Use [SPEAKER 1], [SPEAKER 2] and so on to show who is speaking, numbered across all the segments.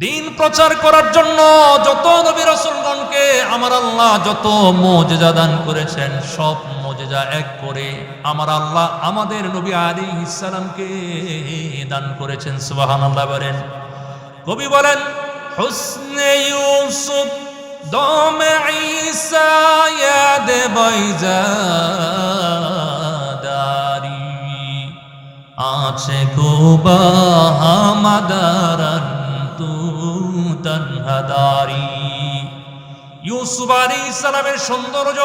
[SPEAKER 1] দিন প্রচার করার জন্য যত নবী রাসূলগণকে আমার আল্লাহ যত মুজিজা দান করেছেন, সব মুজিজা এক করে আমার আল্লাহ আমাদের নবী আলাইহিস সালামকে দান করেছেন। সুবহানাল্লাহ বলেন। কবি বলেন, হুসনে ইউসুফ দমে ঈসা ইয়াদ বাইজাদারি আছে কুবা হামাদারান তু তনহাদারি। ইউসুফ আলাইহিস সালামের সৌন্দর্য,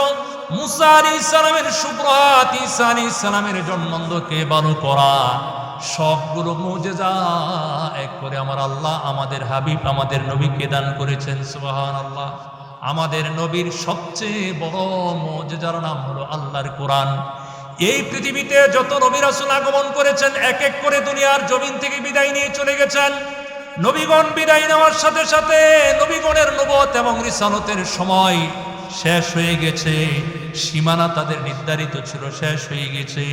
[SPEAKER 1] মুসা আলাইহিস সালামের সুপ্রভাত, ঈসা আলাইহিস সালামের জন্মন্দকে ভালো করা, সবগুলো মুজিজা এক করে আমার আল্লাহ আমাদের হাবিব আমাদের নবীকে দান করেছেন। সুবহানাল্লাহ। আমাদের নবীর সবচেয়ে বড় মুজিজার নাম হলো আল্লাহর কোরআন। এই পৃথিবীতে যত নবী রাসূল আগমন করেছেন, এক এক করে দুনিয়ার জমিন থেকে বিদায় নিয়ে চলে গেছেন। নবীগণ বিদায় নেওয়ার সাথে সাথে নবীগণের নবুয়ত এবং রিসালতের সময় শেষ হয়ে গেছে, সীমানা তাদের নির্ধারিত ছিল, শেষ হয়ে গেছে।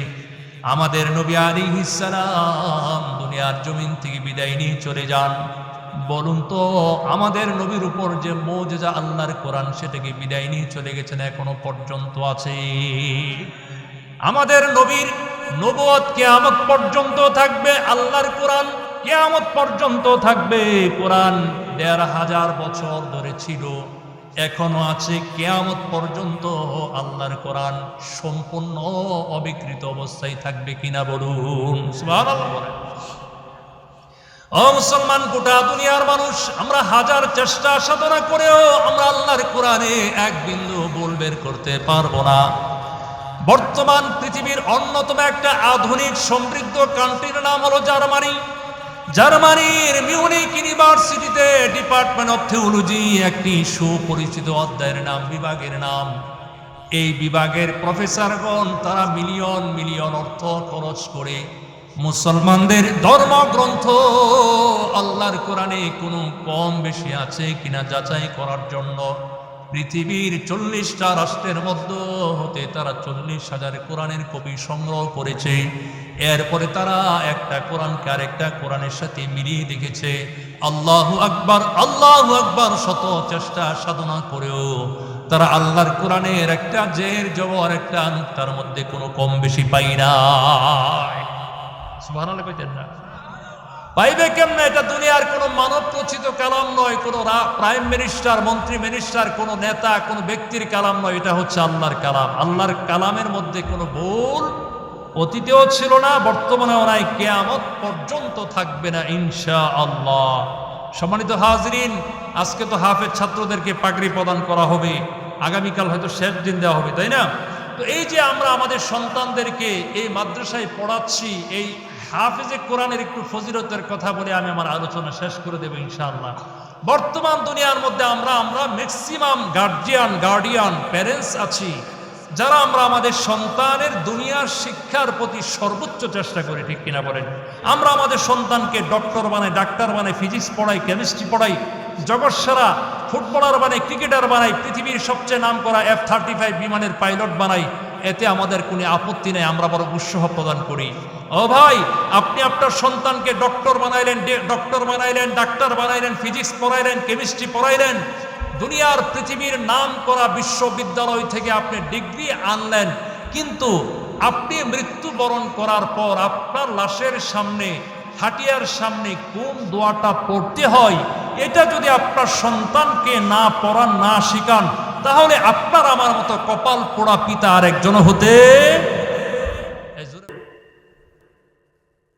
[SPEAKER 1] আমাদের নবী আলাইহিস সালাম দুনিয়ার জমিন থেকে বিদায় নিয়ে চলে যান। বলুন তো, আমাদের নবীর উপর যে মুজিজা আল্লাহর কোরআন, সেটাকে বিদায় নিয়ে চলে গেছেন, এখনো পর্যন্ত আছে। আমাদের নবীর নবুয়ত কিয়ামত পর্যন্ত থাকবে, আল্লাহর কোরআন কিয়ামত পর্যন্ত থাকবে। কোরআন ১৫০০ বছর ধরে ছিল, এখনো আছে, কিয়ামত পর্যন্ত আল্লাহর কোরআন সম্পূর্ণ অবিকৃত অবস্থায় থাকবে কিনা বলুন। সুবহানাল্লাহ। ও মুসলমান, গোটা দুনিয়ার মানুষ, আমরা হাজার চেষ্টা সাধনা করেও আমরা আল্লাহর কোরআনে এক বিন্দু ভুল বের করতে পারবো না। বর্তমান পৃথিবীর অন্যতম একটা আধুনিক সমৃদ্ধ কান্ট্রির নাম হলো জার্মানি। জার্মানির মিউনিক ইউনিভার্সিটিতে ডিপার্টমেন্ট অফ থিওলজি একটি সুপরিচিত অধ্যায়ের নাম, বিভাগের নাম। এই বিভাগের প্রফেসরগণ তারা মিলিয়ন মিলিয়ন অর্থ খরচ করে মুসলমানদের ধর্মগ্রন্থ আল্লাহর কোরআনে কোনো কম বেশি আছে কিনা যাচাই করার জন্য পৃথিবীর 40টা রাষ্ট্রের মধ্যে হতে তারা 40,000 কোরআনের কপি সংগ্রহ করেছে। এরপরে তারা একটা কোরআনকে আরেকটা কোরআনের সাথে মিলিয়ে দেখেছে। আল্লাহু আকবার, আল্লাহু আকবার, শত চেষ্টা সাধনা করেও তারা আল্লাহর কোরআনের একটা জের জবর একটা তার মধ্যে কোনো কম বেশি পাই না। সুবহানাল্লাহ কইতেন না? পাইবে কেমনে? এটা দুনিয়ার কোনো মানব রচিত কালাম নয়, কোনো প্রাইম মিনিস্টার, মন্ত্রী মিনিস্টার, কোনো নেতা, কোনো ব্যক্তির কালাম নয়, এটা হচ্ছে আল্লাহর কালাম। আল্লাহর কালামের মধ্যে কোনো ভুল অতীতেও ছিল না, বর্তমানেও নাই, কিয়ামত পর্যন্ত থাকবে না ইনশাআল্লাহ। সম্মানিত হাজরিন, আজকে তো হাফেজ ছাত্রদেরকে পাগড়ি প্রদান করা হবে, আগামীকাল হয়তো শেষ দিন দেওয়া হবে, তাই না? তো এই যে আমরা আমাদের সন্তানদেরকে এই মাদ্রাসায় পড়াচ্ছি, এই হাফেজে কোরআনের একটু ফজিলতের কথা বলে আমি আমার আলোচনা শেষ করে দেব ইনশাআল্লাহ। বর্তমান দুনিয়ার মধ্যে আমরা ম্যাক্সিমাম গার্ডিয়ান প্যারেন্টস আছি, যারা আমরা আমাদের সন্তানের দুনিয়ার শিক্ষার প্রতি সর্বোচ্চ চেষ্টা করি, ঠিক কিনা বলেন? আমরা আমাদের সন্তানকে ডক্টর বানাই, ডাক্তার বানাই, ফিজিক্স পড়াই, কেমিস্ট্রি পড়াই, জগৎ সেরা ফুটবলার বানাই, ক্রিকেটার বানাই, পৃথিবীর সবচেয়ে নামকরা F-35 বিমানের পাইলট বানাই, এতে আমাদের কোনো আপত্তি নেই, আমরা বড় উৎসাহ প্রদান করি। ও ভাই, আপনি আপনার সন্তানকে ডক্টর বানাইলেন, ডাক্তার বানাইলেন, ফিজিক্স পড়াইলেন, কেমিস্ট্রি পড়াইলেন, দুনিয়ার পৃথিবীর নাম করা বিশ্ববিদ্যালয় থেকে আপনি ডিগ্রি আনলেন, কিন্তু আপনি মৃত্যুবরণ করার পর আপনার লাশের সামনে, হাটিয়ার সামনে কোন দোয়াটা পড়তে হয়, এটা যদি আপনার সন্তানকে না পড়ান, না শিখান, তাহলে আপনার আমার মতো কপাল পোড়া পিতা আরেকজন হতে।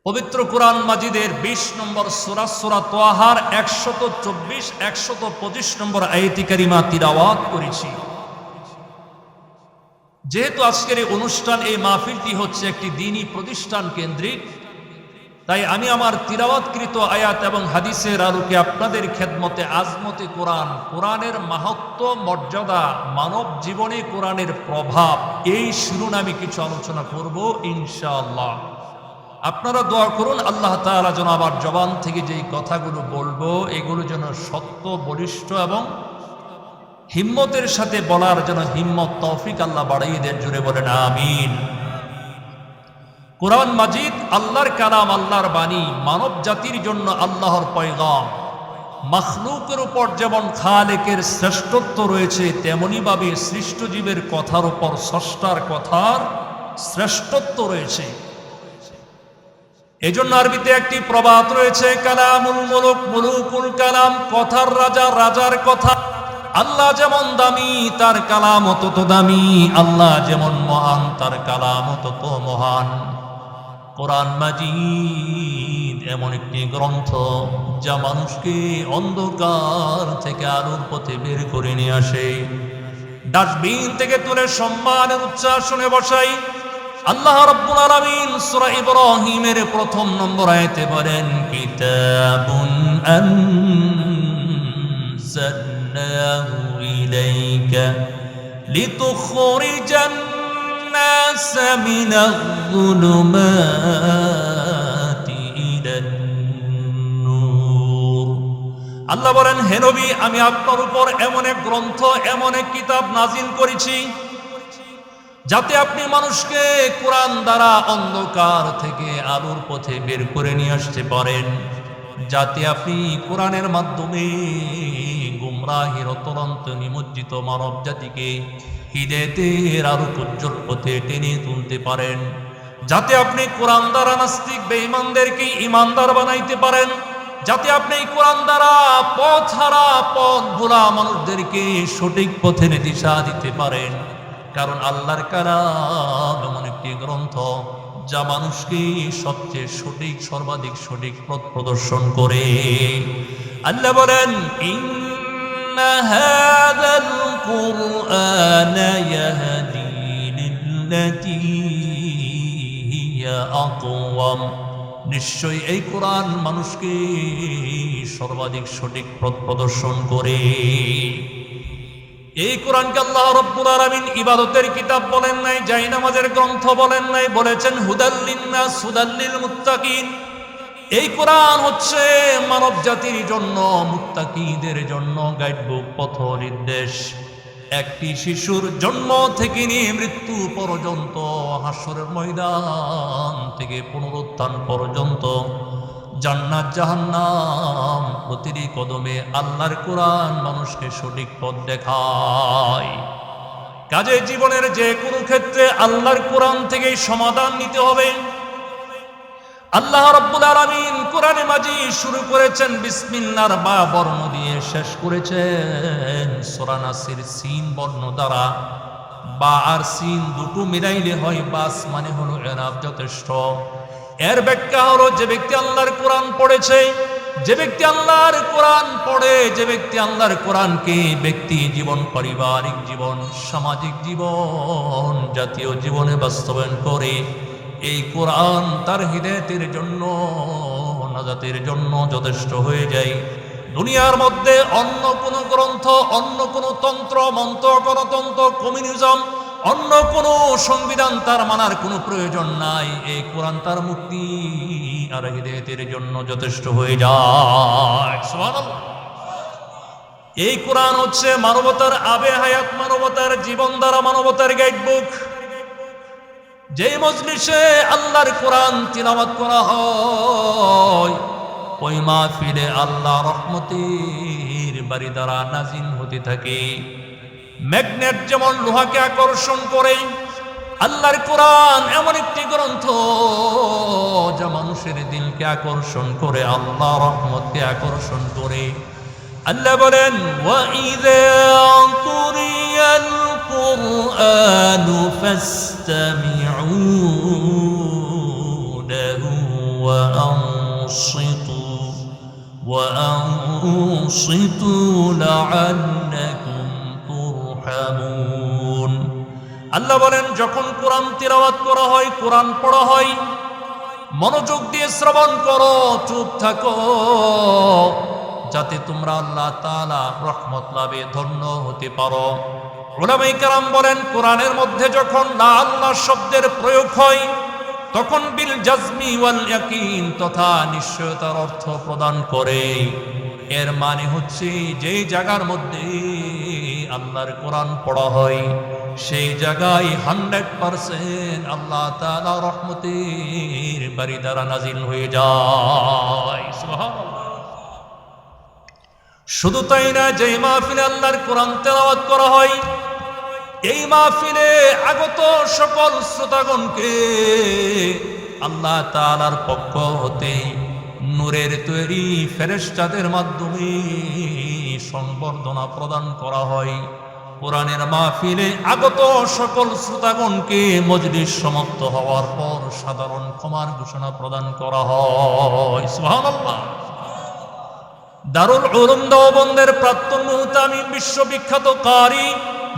[SPEAKER 1] পবিত্র কোরআন মাজিদের 20 নম্বর সূরা, সূরা তাহার 124, 125 নম্বর আয়াতে কারিমা তিলাওয়াত করেছি। যেহেতু আজকের এই অনুষ্ঠান, এই মাহফিলটি হচ্ছে একটি দ্বীনি প্রতিষ্ঠান কেন্দ্রিক, তাই আমি আমার তিলাওয়াতকৃত আয়াত এবং হাদিসের আলোকে আপনাদের খেদমতে আজমতে কোরআন, কোরআনের মাহাত্ম্য, মর্যাদা, মানব জীবনে কোরআনের প্রভাব, এই শিরোনামে কিছু আলোচনা করব ইনশাআল্লাহ। আপনারা দোয়া করুন আল্লাহ তাআলা যেন আবার জবান থেকে যেই কথাগুলো বলবো এগুলো যেন সত্য, বলিষ্ঠ এবং হিম্মতের সাথে বলার যেন হিম্মত তৌফিক আল্লাহ বাড়িয়ে দেন। জুড়ে বলেন আমিন। কোরআন মাজিদ আল্লাহর কালাম, আল্লাহর বাণী, মানব জাতির জন্য আল্লাহর পয়গাম। মাখলুকের উপর যেমন খালেকের শ্রেষ্ঠত্ব রয়েছে, তেমনি ভাবে সৃষ্ট জীবের কথার উপর স্রষ্টার কথার শ্রেষ্ঠত্ব রয়েছে। এজন্য আরবিতে একটি প্রবাদ রয়েছে, কালামুল মুলুক মুলুকুল কালাম, কথার রাজা রাজার কথা। আল্লাহ যেমন দামি তার কালাম তত দামি, আল্লাহ যেমন মহান তার কালাম তত মহান। কোরআন মাজিদ এমন একটি গ্রন্থ যা মানুষকে অন্ধকার থেকে আলোর পথে বের করে নিয়ে আসে, ডাস্টবিন থেকে তুলে সম্মানের উচ্চাসনে বসাই। আল্লাহ রাব্বুল আলামিন সূরা ইব্রাহিমের ১ম নম্বর আয়াতে বলেন, কিতাবুন আনজালনাহু ইলাইকা লিতুখরিজান নাস মিনাল যুলুমাতি ইলান নূর। আল্লাহ বলেন, হে নবী, আমি আপনার উপর এমন এক গ্রন্থ, এমন এক কিতাব নাজিল করেছি যাতে আপনি মানুষকে কোরআন দ্বারা অন্ধকার থেকে আলোর পথে বের করে নিয়ে আসতে পারেন, যাতে আপনি কোরআনের মাধ্যমে গুমরাহির অতরন্ত নিমজ্জিত মানব জাতিকে হিদায়াতের আরো উজ্জ্বল পথে টেনে তুলতে পারেন, যাতে আপনি কোরআন দ্বারা নাস্তিক বেঈমানদেরকে ঈমানদার বানাইতে পারেন, যাতে আপনি কোরআন দ্বারা পথ হারা পথ ভোলা মানুষদেরকে সঠিক পথের দিশা দিতে পারেন। কারণ আল্লাহর কালাম এমন একটি গ্রন্থ যা মানুষকে সবচেয়ে সঠিক, সর্বাধিক সঠিক পথ প্রদর্শন করে। আল্লাহ বলেন, ইন্না হাযাল কুরআনা ইয়াহদি লিল্লাতী হিয়া আকওয়াম, নিশ্চয়ই এই কোরআন মানুষকে সর্বাধিক সঠিক পথ প্রদর্শন করে। এই কোরআনকে আল্লাহ রাব্বুল আলামিন ইবাদতের কিতাব বলেন নাই, জায়নামাজের গ্রন্থ বলেন নাই, বলেছেন হুদাল লিন্নাস, হুদাল লিল মুত্তাকিন। এই কোরআন হচ্ছে মানব জাতির জন্য, মুত্তাকিদের জন্য গাইডবুক, পথ নির্দেশ। একটি শিশুর জন্ম থেকে নিয়ে মৃত্যু পর্যন্ত, হাসরের ময়দান থেকে পুনরুত্থান পর্যন্ত, জান্নাত জাহান্নাম, প্রতিটি কদমে আল্লাহর কোরআন মানুষকে সঠিক পথ দেখায়। কাজে জীবনের যে কোনো ক্ষেত্রে আল্লাহর কোরআন থেকেই সমাধান নিতে হবে। আল্লাহ রাব্বুল আলামিন কোরআনে মাজিদ শুরু করেছেন বিসমিল্লাহর বা বর্ণ দিয়ে, শেষ করেছেন সূরা নাসের সিন বর্ণ দ্বারা। বা আর সিন দুটো মিলাইলে হয় বাস, মানে হলো এরাব যথেষ্ট। এর ব্যাখ্যা হলো, যে ব্যক্তি আল্লাহর কোরআন পড়েছে, যে ব্যক্তি আল্লাহর কোরআন পড়ে, যে ব্যক্তি আল্লাহর কোরআনকে ব্যক্তি জীবন, পারিবারিক জীবন, সামাজিক জীবন, জাতীয় জীবনে বাস্তবায়ন করে, এই কোরআন তার হিদায়াতের জন্য, নাজাতের জন্য যথেষ্ট হয়ে যায়। দুনিয়ার মধ্যে অন্য কোনো গ্রন্থ, অন্য কোনো তন্ত্র মন্ত্র, গণতন্ত্র, কমিউনিজম, অন্য কোনো সংবিধান তার মানার কোনো প্রয়োজন নাই। এই কোরআন তার মুক্তি আর হিদায়াতের জন্য যথেষ্ট হয়ে যায়। সুবহানাল্লাহ। এই কোরআন হচ্ছে মানবতার আবে হায়াত, মানবতার জীবন দ্বারা, মানবতার গাইডবুক। যে মজলিসে আল্লাহর কোরআন তিলাওয়াত করা হয়, ওই মাহফিলে আল্লাহ রহমতের বাড়ি দ্বারা নাজিল হতে থাকে। ম্যাগনেট যেমন লোহাকে আকর্ষণ করে, আল্লাহর কোরআন এমন একটি গ্রন্থ যা মানুষের দিলকে আকর্ষণ করে, আল্লাহ রহমতকে আকর্ষণ করে। আল্লাহ বলেন, ওয়াইযা কুরিয়াল কুরআনু ফাসতামিউ লাহু ওয়া আনসিতু লাআল্লাকুম তুরহামুন। আল্লাহ বলেন, যখন কোরআন তিলাওয়াত করা হয়, কোরআন পড়া হয়, মনোযোগ দিয়ে শ্রবণ করো, চুপ থাকো, যাতে তোমরা আল্লাহ তাআলা রহমত লাভে ধন্য হতে পারো। উলামায়ে কেরাম বলেন, কোরআনের মধ্যে যখন লা আল্লাহ শব্দের প্রয়োগ হয়, তখন বিল জাজমি ওয়াল ইয়াকিন তথা নিশ্চয়তার অর্থ প্রদান করে। এর মানে হচ্ছে, যেই জায়গার মধ্যে আল্লাহর কোরআন পড়া হয়, সেই জায়গায় 100% আল্লাহ তাআলা রহমতের বাড়ি দ্বারা নাজিল হয়ে যায়। সুবহানাল্লাহ। শুধু তাই না, যে মাহফিলে আল্লাহর কোরআন তেলাওয়াত করা হয়, এই মাহফিলে আগত সকল শ্রোতাগণকে আল্লাহ তাআলার পক্ষ হতে নূরের তৈরি ফেরেশতাদের মাধ্যমে সংবর্ধনা প্রদান করা হয়। কোরআনের মাহফিলে আগত সকল শ্রোতাগণকে মজলিস সমাপ্ত হওয়ার পর সাধারণ ক্ষমার ঘোষণা প্রদান করা হয়। সুবহানাল্লাহ। দারুল উলুম দেওবন্দের প্রাক্তন মুহতামিম, বিশ্ববিখ্যাত কারি,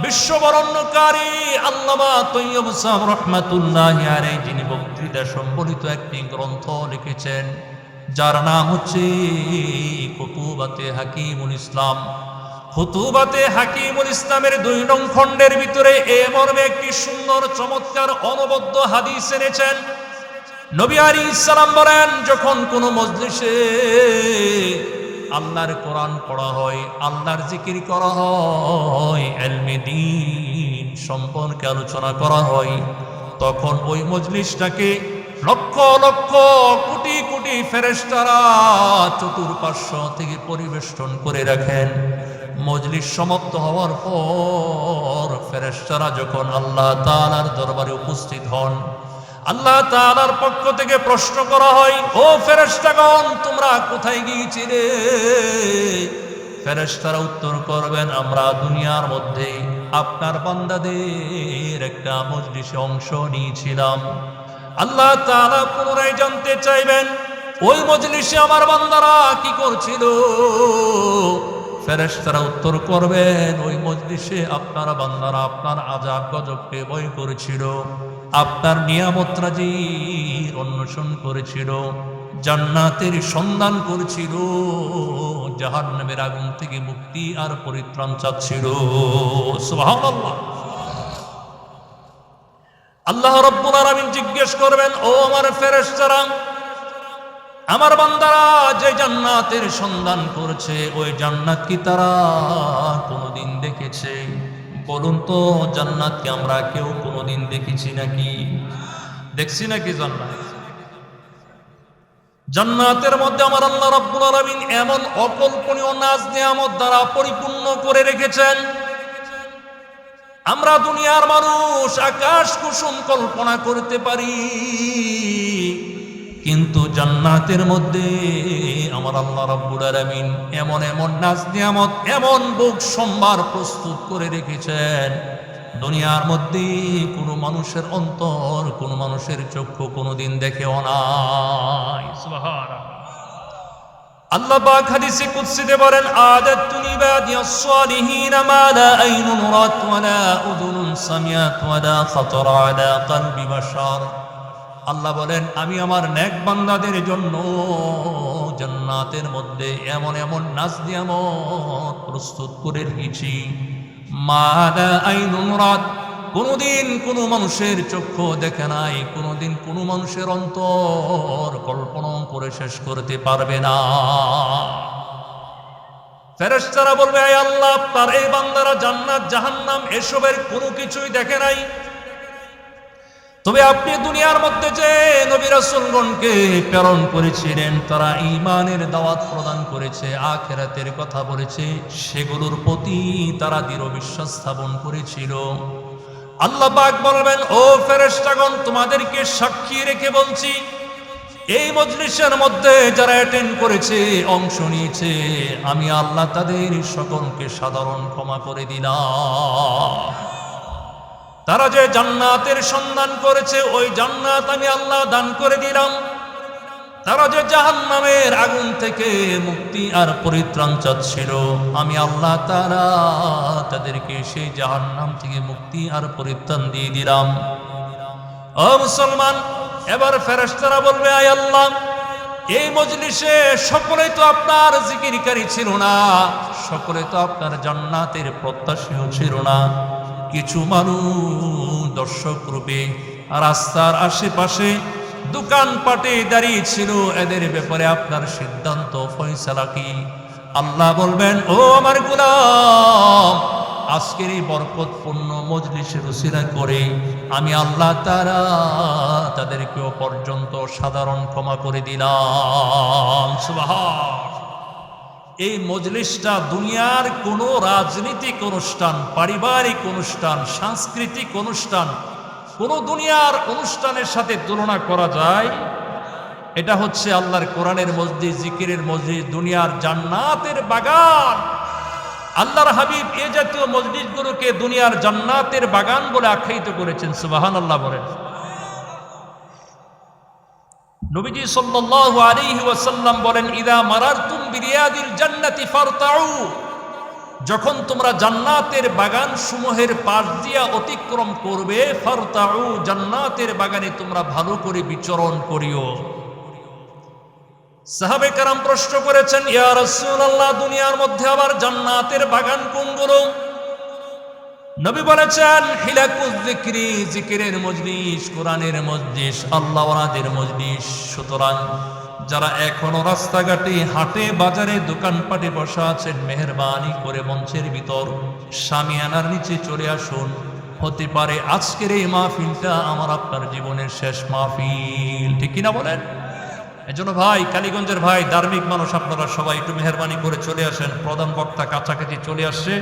[SPEAKER 1] বিশ্ববরণ্যকারী আল্লামা তৈয়ব সাহেব রহমাতুল্লাহি আলাইহি, যিনি বক্তৃতা সম্বলিত একটি গ্রন্থ লিখেছেন যার নাম হচ্ছে খুতুবাতে হাকিমুল ইসলাম। খুতুবাতে হাকিমুল ইসলামের 2 নং খণ্ডের ভিতরে এ মর্মে একটি সুন্দর চমৎকার অনবদ্য হাদিস এনেছেন। নবী আলাইহিস সালাম বলেন, যখন কোনো মজলিসে আল্লাহর কোরআন পড়া হয়, আল্লাহর জিকির করা হয়, ইলমে দ্বীন সম্পর্কে আলোচনা করা হয়, তখন ওই মজলিসটাকে লক্ষ লক্ষ কোটি কোটি ফেরেশতারা চতুর্পার্শ্ব থেকে পরিবেষ্টন করে রাখেন। মজলিস সমাপ্ত হওয়ার পর ফেরেশতারা যখন আল্লাহ তাআলার দরবারে উপস্থিত হন, আল্লাহ তাআলার পক্ষ থেকে প্রশ্ন করা হয়, ও ফেরেশতাগণ, তোমরা কোথায় গিয়েছিলে? ফেরেশতারা উত্তর করবেন, আমরা দুনিয়ার মধ্যে আপনার বান্দাদের একটা মজলিসে অংশ নিয়েছিলাম। আল্লাহ তাআলা পুনরায় জানতে চাইবেন, ওই মজলিসে আমার বান্দারা কি করছিল? ফেরেশতারা উত্তর করবেন, ওই মজলিসে আপনার বান্দারা আপনার আযাব গজবকে ভয় করেছিল, আপনার নিয়ামত রাজির অন্বেষণ করেছিল, জান্নাতের সন্ধান করেছিল, জাহান্নামের আগুন থেকে মুক্তি আর পরিত্রাণ চাচ্ছিল। সুবহানাল্লাহ। আল্লাহ রাব্বুল আলামিন জিজ্ঞেস করবেন, ও আমার ফেরেশতারা, আমার বান্দারা যে জান্নাতের সন্ধান করছে, ওই জান্নাত কি তারা কোনোদিন দেখেছে? বলুন তো, জান্নাতকে আমরা কেউ কোনোদিন দেখেছি নাকি? দেখছি নাকি জান্নাত? জান্নাতের মধ্যে আমার আল্লাহ রাব্বুল আলামিন এমন অকল্পনীয় নাজ নিয়ামত দ্বারা পরিপূর্ণ করে রেখেছেন, আমরা দুনিয়ার মানুষ আকাশ কুসুম কল্পনা করতে পারি, কিন্তু জান্নাতের মধ্যে আমার আল্লাহ রাব্বুল আলামিন এমন এমন নাজ নিয়ামত, এমন ভোগ সম্ভার প্রস্তুত করে রেখেছেন, দুনিয়ার মধ্যে কোনো মানুষের অন্তর, কোনো মানুষের চক্ষু কোনোদিন দেখেও নাই। সুবহানাল্লাহ। আল্লাহ পাক হাদিসে কুদসিতে বলেন, আদাতু লিবাদিয়াস সালিহিনা মা লা আইনুন রাত ওয়া লা উযুনুন সামিআত ওয়া লা খাতারা আলা কলবি বাশার। আল্লাহ বলেন, আমি আমার নেক বান্দাদের জন্য জান্নাতের মধ্যে এমন এমন নাজ নিয়ামত প্রস্তুত করে রেখেছি, মা লা আইনুন রাত, কোনোদিন কোনো মানুষের চক্ষু দেখে নাই, কোনোদিন কোনো মানুষের অন্তর কল্পনা করে শেষ করতে পারবে না। ফেরেশতারা বলবে, আয় আল্লাহ, আপনার এই বান্দারা জান্নাত জাহান্নাম এসবের কোনো কিছুই দেখে নাই, তবে আপনি দুনিয়ার মধ্যে যে নবী রাসূলগণকে প্রেরণ করেছিলেন, তারা ঈমানের দাওয়াত প্রদান করেছে, আখিরাতের কথা বলেছে, সেগুলোর প্রতি তারা দৃঢ় বিশ্বাস স্থাপন করেছিল। আল্লাহ পাক বলবেন, ও ফেরেশতাগণ, তোমাদেরকে সাক্ষী রেখে বলছি, এই মজলিসের মধ্যে যারা অ্যাটেন্ড করেছে, অংশ নিয়েছে, আমি আল্লাহ তাদের সকলকে সাধারণ ক্ষমা করে দিলাম। তারা যে জান্নাতের সন্ধান করেছে, ওই জান্নাত আমি আল্লাহ দান করে দিলাম। তারা যে জাহান্নামের আগুন থেকে মুক্তি আর পরিত্রাণ চাচ্ছিল, আমি আল্লাহ তাআলা তাদেরকে সেই জাহান্নাম থেকে মুক্তি আর পরিত্রাণ দিয়ে দিলাম। ও মুসলমান, এবার ফেরেশতারা বলবে, আয় আল্লাহ, এই মজলিসে সকলে তো আপনার জিকিরকারী ছিল না, সকলে তো আপনার জান্নাতের প্রত্যাশীও ছিল না, কিছু মানুষ দর্শক রূপে রাস্তার আশেপাশে দোকানপাটে দাঁড়িয়ে ছিল, এদের ব্যাপারে আপনার সিদ্ধান্ত ফয়সালা কি? আল্লাহ বলবেন, ও আমার গোলাম, আজকের এই বরকতপূর্ণ মজলিসের উসিলা করে আমি আল্লাহ তাআলা তাদেরকেও পর্যন্ত সাধারণ ক্ষমা করে দিলাম। সুবহান। এই মজলিসটা দুনিয়ার কোনো রাজনৈতিক অনুষ্ঠান, পারিবারিক অনুষ্ঠান, সাংস্কৃতিক অনুষ্ঠান, কোন দুনিয়ার অনুষ্ঠানের সাথে তুলনা করা যায়? এটা হচ্ছে আল্লাহর কোরআনের মসজিদ, জিকিরের মসজিদ, দুনিয়ার জান্নাতের বাগান। আল্লাহর হাবিব এ জাতীয় মসজিদগুলোকে দুনিয়ার জান্নাতের বাগান বলে আখ্যায়িত করেছেন। সুবহানাল্লাহ বলেন। নবীজি সাল্লাল্লাহু আলাইহি ওয়াসাল্লাম বলেন, ইদা মারারতুম বিরিয়াদিল জান্নাতি ফারতাউ, যখন তোমরা জান্নাতের বাগান সমূহের পাশ দিয়া অতিক্রম করবে, ফারতাউ, জান্নাতের বাগানে তোমরা ভালো করে বিচরণ করিও। সাহাবে কেরাম প্রশ্ন করেছেন, ইয়া রাসূলুল্লাহ, দুনিয়ার মধ্যে আবার জান্নাতের বাগান কোনগুলো? নবী বলেছেন, হিলাকুজ যিকরি, জিকিরের মজলিস, কোরআনের মজলিস, আল্লাহওয়ালাদের মজলিস। সুতরাং যারা এখনো রাস্তাঘাটে, হাটে, বাজারে, দোকানপাটে বসা আছেন, মেহেরবানি করে মঞ্চের ভিতর শামিয়ানার নিচে চলে আসুন। হতে পারে আজকের এই মাহফিলটা আমার আপনার জীবনের শেষ মাহফিল, ঠিক কিনা বলেন? এজন্য ভাই, কালীগঞ্জের ভাই, ধার্মিক মানুষ, আপনারা সবাই একটু মেহেরবানি করে চলে আসেন। প্রধান বক্তা কাছাকাছি চলে আসছে,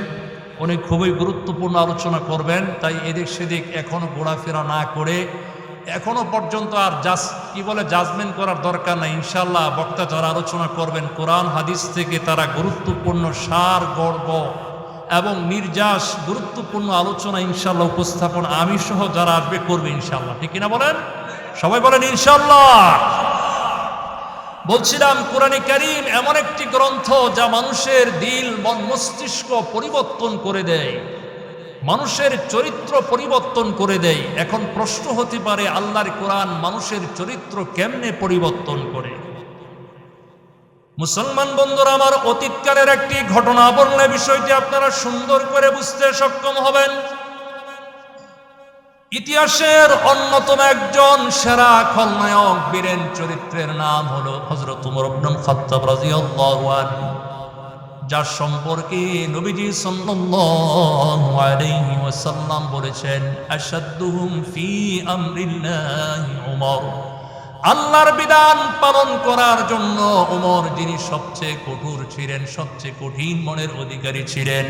[SPEAKER 1] উনি খুবই গুরুত্বপূর্ণ আলোচনা করবেন। তাই এদিক সেদিক এখনো ঘোরাফেরা না করে, এখনো পর্যন্ত আর জাজমেন্ট করার দরকার নাই। ইনশাল্লাহ বক্তা যারা আলোচনা করবেন কোরআন হাদিস থেকে, তারা গুরুত্বপূর্ণ সার, গর্ব এবং নির্যাস গুরুত্বপূর্ণ আলোচনা ইনশাল্লাহ উপস্থাপন আমি সহ যারা আসবে করবে ইনশাল্লাহ, ঠিক কিনা বলেন? সবাই বলেন ইনশাল্লাহ। বলছিলাম, কোরআনে কারীম এমন একটি গ্রন্থ যা মানুষের দিল, মন, মস্তিষ্ক পরিবর্তন করে দেয়, মানুষের চরিত্র পরিবর্তন করে দেয়। এখন প্রশ্ন হতে পারে, আল্লাহর কোরআন মানুষের চরিত্র কেমনে পরিবর্তন করে? মুসলমান বন্ধুরা আমার, অতীতকালের একটি ঘটনা বললে বিষয়টি আপনারা সুন্দর করে বুঝতে সক্ষম হবেন। ইতিহাসের অন্যতম একজন সেরা খলনায়ক, বীরেন চরিত্রের নাম হলো হযরত উমর ইবনুল খাত্তাব রাদিয়াল্লাহু আনহু, যার সম্পর্কে নবীজি সাল্লাল্লাহু আলাইহি ওয়াসাল্লাম বলেছেন, আশাদ্দুহুম ফি আমরিল্লাহি উমর, আল্লাহর বিধান পালন করার জন্য উমর যিনি সবচেয়ে কঠোর ছিলেন, সবচেয়ে কঠিন মনের অধিকারী ছিলেন।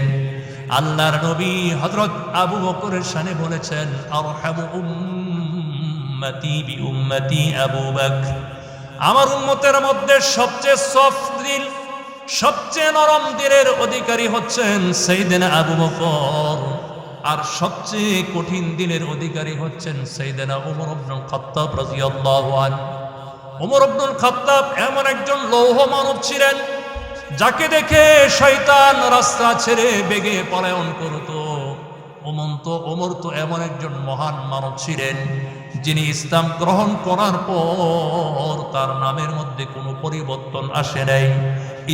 [SPEAKER 1] আল্লাহর নবী হযরত আবু বকরের শানে বলেছেন, আরহামু উম্মতি বি উম্মতি আবু বকর, আমার উম্মতের মধ্যে সবচেয়ে সফট দিল, সবচেয়ে নরম দিলের অধিকারী হচ্ছেন সাইয়েদনা আবু বকর, আর সবচেয়ে কঠিন দিলের অধিকারী হচ্ছেন সাইয়েদনা উমর ইবনুল খাত্তাব রাদিয়াল্লাহু আনহু। উমর ইবনুল খাত্তাব এমন একজন লৌহ মানব ছিলেন, যাকে দেখে শয়তান রাস্তা ছেড়ে বেগে পলায়ন করত। ওমর তো এমন একজন মহান মানব ছিলেন, যিনি ইসলাম গ্রহণ করার পর তার নামের মধ্যে কোনো পরিবর্তন আসে নাই।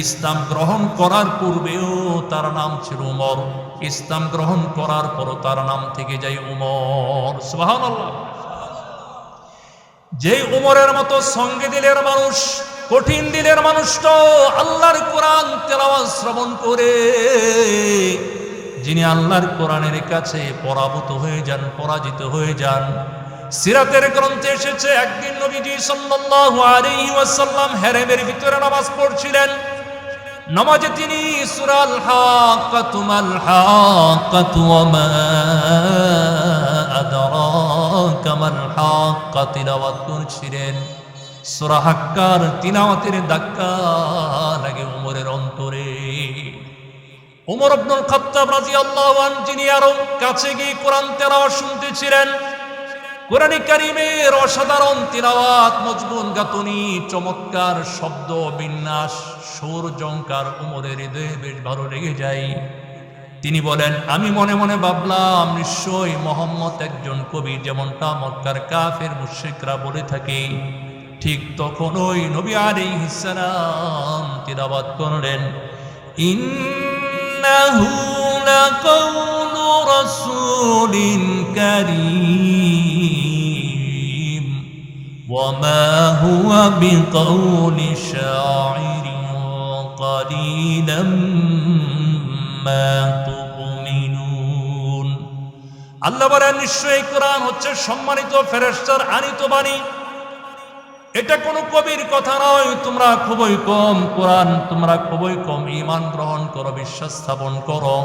[SPEAKER 1] ইসলাম গ্রহণ করার পূর্বেও তার নাম ছিল উমর, ইসলাম গ্রহণ করার পরও তার নাম থেকে যায় উমর। সুবহানাল্লাহ। যে উমরের মতো সঙ্গে দিলের মানুষ, কঠিন দিলের মানুষটা আল্লাহর কোরআন তেলাওয়াত শ্রবণ করে, যিনি আল্লাহর কোরআনের কাছে পরাভূত হয়ে যান, পরাজিত হয়ে যান। সিরাতের গ্রন্থে এসেছে, একদিন নবীজি সাল্লাল্লাহু আলাইহি ওয়াসাল্লাম হেরেমের ভিতরে নামাজ পড়ছিলেন। নামাজে তিনি সূরা আল হাক্কাতু মাল হাক্কাতু ওয়া মা আদরাকা মাল হাক্কা তিলাওয়াত করছিলেন। সূরা হাক্কার তিলাওয়াতের ধাক্কা লাগে উমরের অন্তরে। উমর ইবনুল খাত্তাব রাদিয়াল্লাহু আনহু, যিনি আরো কাছে গিয়ে কোরআন তেলাওয়াত শুনতেছিলেন, কোরআনে কারীমের অসাধারণ তিলাওয়াত, মজবুত গাতুনি, চমৎকার শব্দ বিন্যাস, সুর ঝংকার উমরের হৃদয়ে বেশ ভালো লেগে যায়। তিনি বলেন, আমি মনে মনে ভাবলাম নিশ্চয়ই মুহাম্মদ একজন কবি, যেমনটা মক্কার কাফের মুশরিকরা বলে থাকে। ঠিক তখনই নবী আলাইহিস সালাম তিলাওয়াত করলেন, ইন্নাহু লাকাউলু রাসূলিন কারীম ওয়া মা হুয়া বিকাউলি শাইরিন কালিলাম মা তুমিনুন। আল্লাহ বলেন, নিশ্চয়ই কোরআন হচ্ছে সম্মানিত ফেরেশতার আনিত বাণী। এটা কোনো কবির কথা নয়। তোমরা খুবই কম কোরআন, তোমরা খুবই কম ঈমান গ্রহণ করো, বিশ্বাস স্থাপন করো।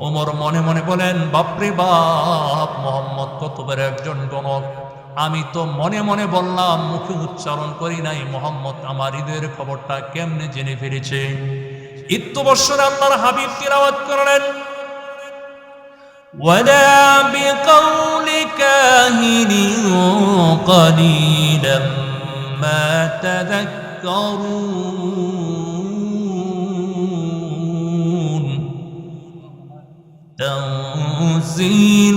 [SPEAKER 1] ওমর মনে মনে বলেন, বাপরে বাপ, মোহাম্মদ কত বড় একজন গণক। আমি তো মনে মনে বললাম, মুখে উচ্চারণ করি নাই। মোহাম্মদ আমার হৃদয়ের খবরটা কেমনে জেনে ফিরেছে। ইত্তু বৎসরে আল্লাহর হাবিব তিলাওয়াত করলেন, ওয়ালা বিকাউলি কাহিনিন কলিলাম মা তাযাক্কারুন তানযীলুম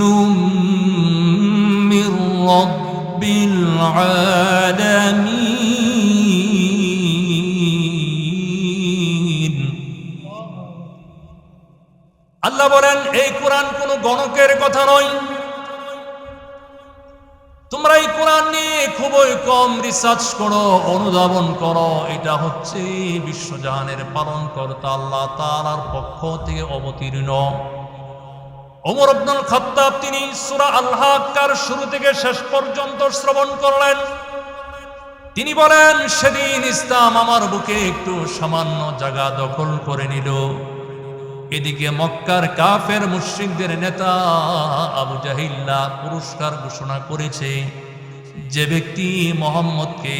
[SPEAKER 1] মির রাব্বিল আলামিন। আল্লাহ বলেন, এই কোরআন কোন গণকের কথা নয়। তোমরা এই কোরআন নিয়ে খুবই কম রিসার্চ করো, অনুধাবন করো। এটা হচ্ছে বিশ্বজাহানের পালনকর্তা আল্লাহ তাআলার পক্ষ থেকে অবতীর্ণ। ওমর ইবনুল খাত্তাব তিনি সূরা আল হাক্কার শুরু থেকে শেষ পর্যন্ত শ্রবণ করলেন। তিনি বলেন, সেদিন ইসলাম আমার বুকে একটু সামান্য জায়গা দখল করে নিল। এদিকে মক্কার কাফের মুশরিকদের নেতা আবু জাহিল্লা পুরস্কার ঘোষণা করেছে, যে ব্যক্তি মুহাম্মদকে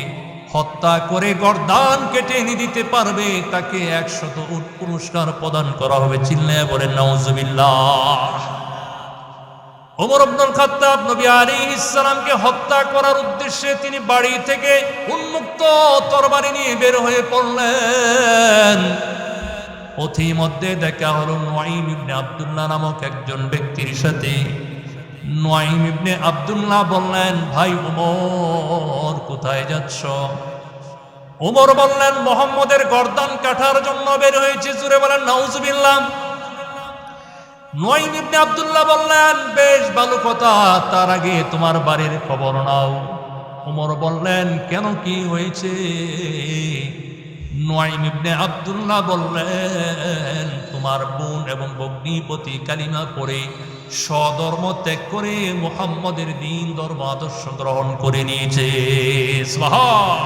[SPEAKER 1] হত্যা করে গর্দান কেটে নিয়ে দিতে পারবে তাকে 100 উট পুরস্কার প্রদান করা হবে। চিল্লায়া বলেন নাউজুবিল্লাহ। ওমর ইবনুল খাত্তাব নবী আলাইহিস সালামকে হত্যা করার উদ্দেশ্যে তিনি বাড়ি থেকে উন্মুক্ত তরবারি নিয়ে বের হয়ে পড়লেন। পথিমধ্যে দেখা হলো নুআইম ইবনে আব্দুল্লাহ নামক একজন ব্যক্তির সাথে। নুআইম ইবনে আব্দুল্লাহ বললেন, ভাই ওমর, কোথায় যাচ্ছ? ওমর বললেন, মুহাম্মদের গর্দান কাটার জন্য বের হয়েছে। জুরে বলেন নাউজুবিল্লাহ। নুআইম ইবনে আব্দুল্লাহ বললেন, বেশ ভালো কথা, তার আগে তোমার বাড়ির খবর নাও। ওমর বললেন, কেন, কি হয়েছে? নুআইম ইবনে আব্দুল্লাহ বললেন, তোমার বোন এবং ভগ্নিপতি কালিমা পড়ে স্বধর্ম ত্যাগ করে মুহাম্মদের দ্বীন ধর্ম আদর্শ গ্রহণ করে নিয়েছে। সুবহান।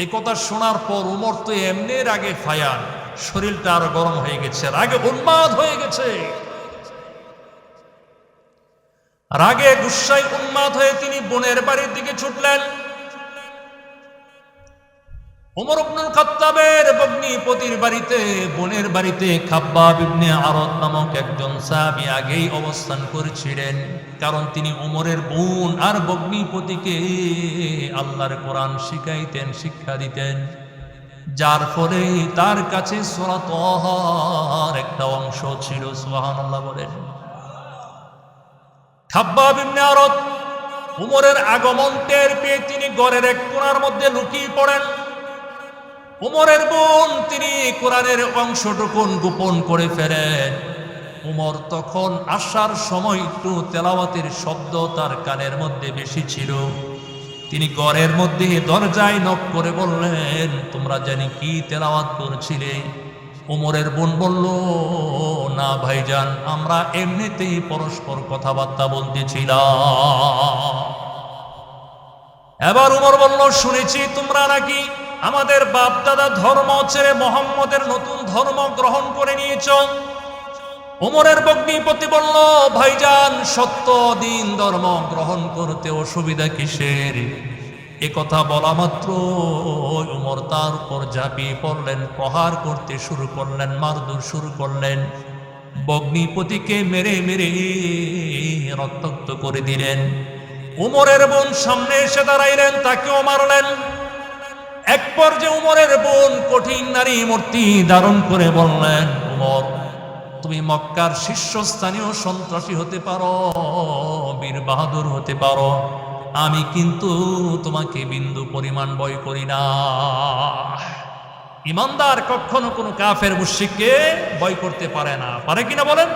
[SPEAKER 1] এই কথা শোনার পর উমর তো এমনি রাগে ফায়ার, শরীরটা আরো গরম হয়ে গেছে, রাগে উন্মাদ হয়ে গেছে। রাগে গুসায় উন্মাদ হয়ে তিনি বোনের বাড়ির দিকে ছুটলেন। ওমর ইবনুল খাত্তাবের ভগ্নিপতির বাড়িতে, বোনের বাড়িতে খাব্বাব ইবনে আরদ নামক একজন সাহাবী আগেই অবস্থান করেছিলেন। কারণ তিনি ওমরের বোন আর ভগ্নিপতিকে আল্লাহর কোরআন শিখাইতেন, শিক্ষা দিতেন, যার ফলে তার কাছে সূরা তাহার একটা অংশ ছিল। সুবহানাল্লাহ বলেন। খাব্বাব ইবনে আরদ ওমরের আগমন টের পেয়ে তিনি ঘরের এক কোণার মধ্যে লুকিয়ে পড়েন। উমরের বোন তিনি কোরআনের অংশটুকুন গোপন করে ফেলেন। উমর তখন আসার সময় একটু তেলাওয়াতের শব্দ তার কানের মধ্যে বেশি ছিল। তিনি ঘরের মধ্যে দরজায় নক করে বললেন, তোমরা জানি কি তেলাওয়াত করছিলে? উমরের বোন বলল, না ভাইজান, আমরা এমনিতেই পরস্পর কথাবার্তা বলতেছিলাম। এবার উমর বলল, শুনেছি তোমরা নাকি আমাদের বাপ দাদা ধর্ম ছেড়ে মুহাম্মদের নতুন ধর্ম গ্রহণ করে নিয়েছ। ওমরের ভগ্নিপতি বলল, ভাইজান, সত্য দিন ধর্ম গ্রহণ করতে অসুবিধা কিসের? এ কথা বলা মাত্র ওমর তার উপর ঝাঁপিয়ে পড়লেন, প্রহার করতে শুরু করলেন, মারধর শুরু করলেন। ভগ্নিপতিকে মেরে মেরে রক্তাক্ত করে দিলেন। উমরের বোন সামনে এসে দাঁড়াইলেন, তাকেও মারলেন। এক পর্যায়ে উমরের বোন কঠিন নারী মূর্তি ধারণ করে বললেন, উমর, তুমি মক্কার শীর্ষস্থানীয় সন্ত্রাসী হতে পারো, বীর বাহাদুর হতে পারো, আমি কিন্তু তোমাকে বিন্দু পরিমাণ ভয় করি না। ইমানদার কখনো কোনো কাফের মুশরিককে ভয় করতে পারে না, পারে কিনা বলেন?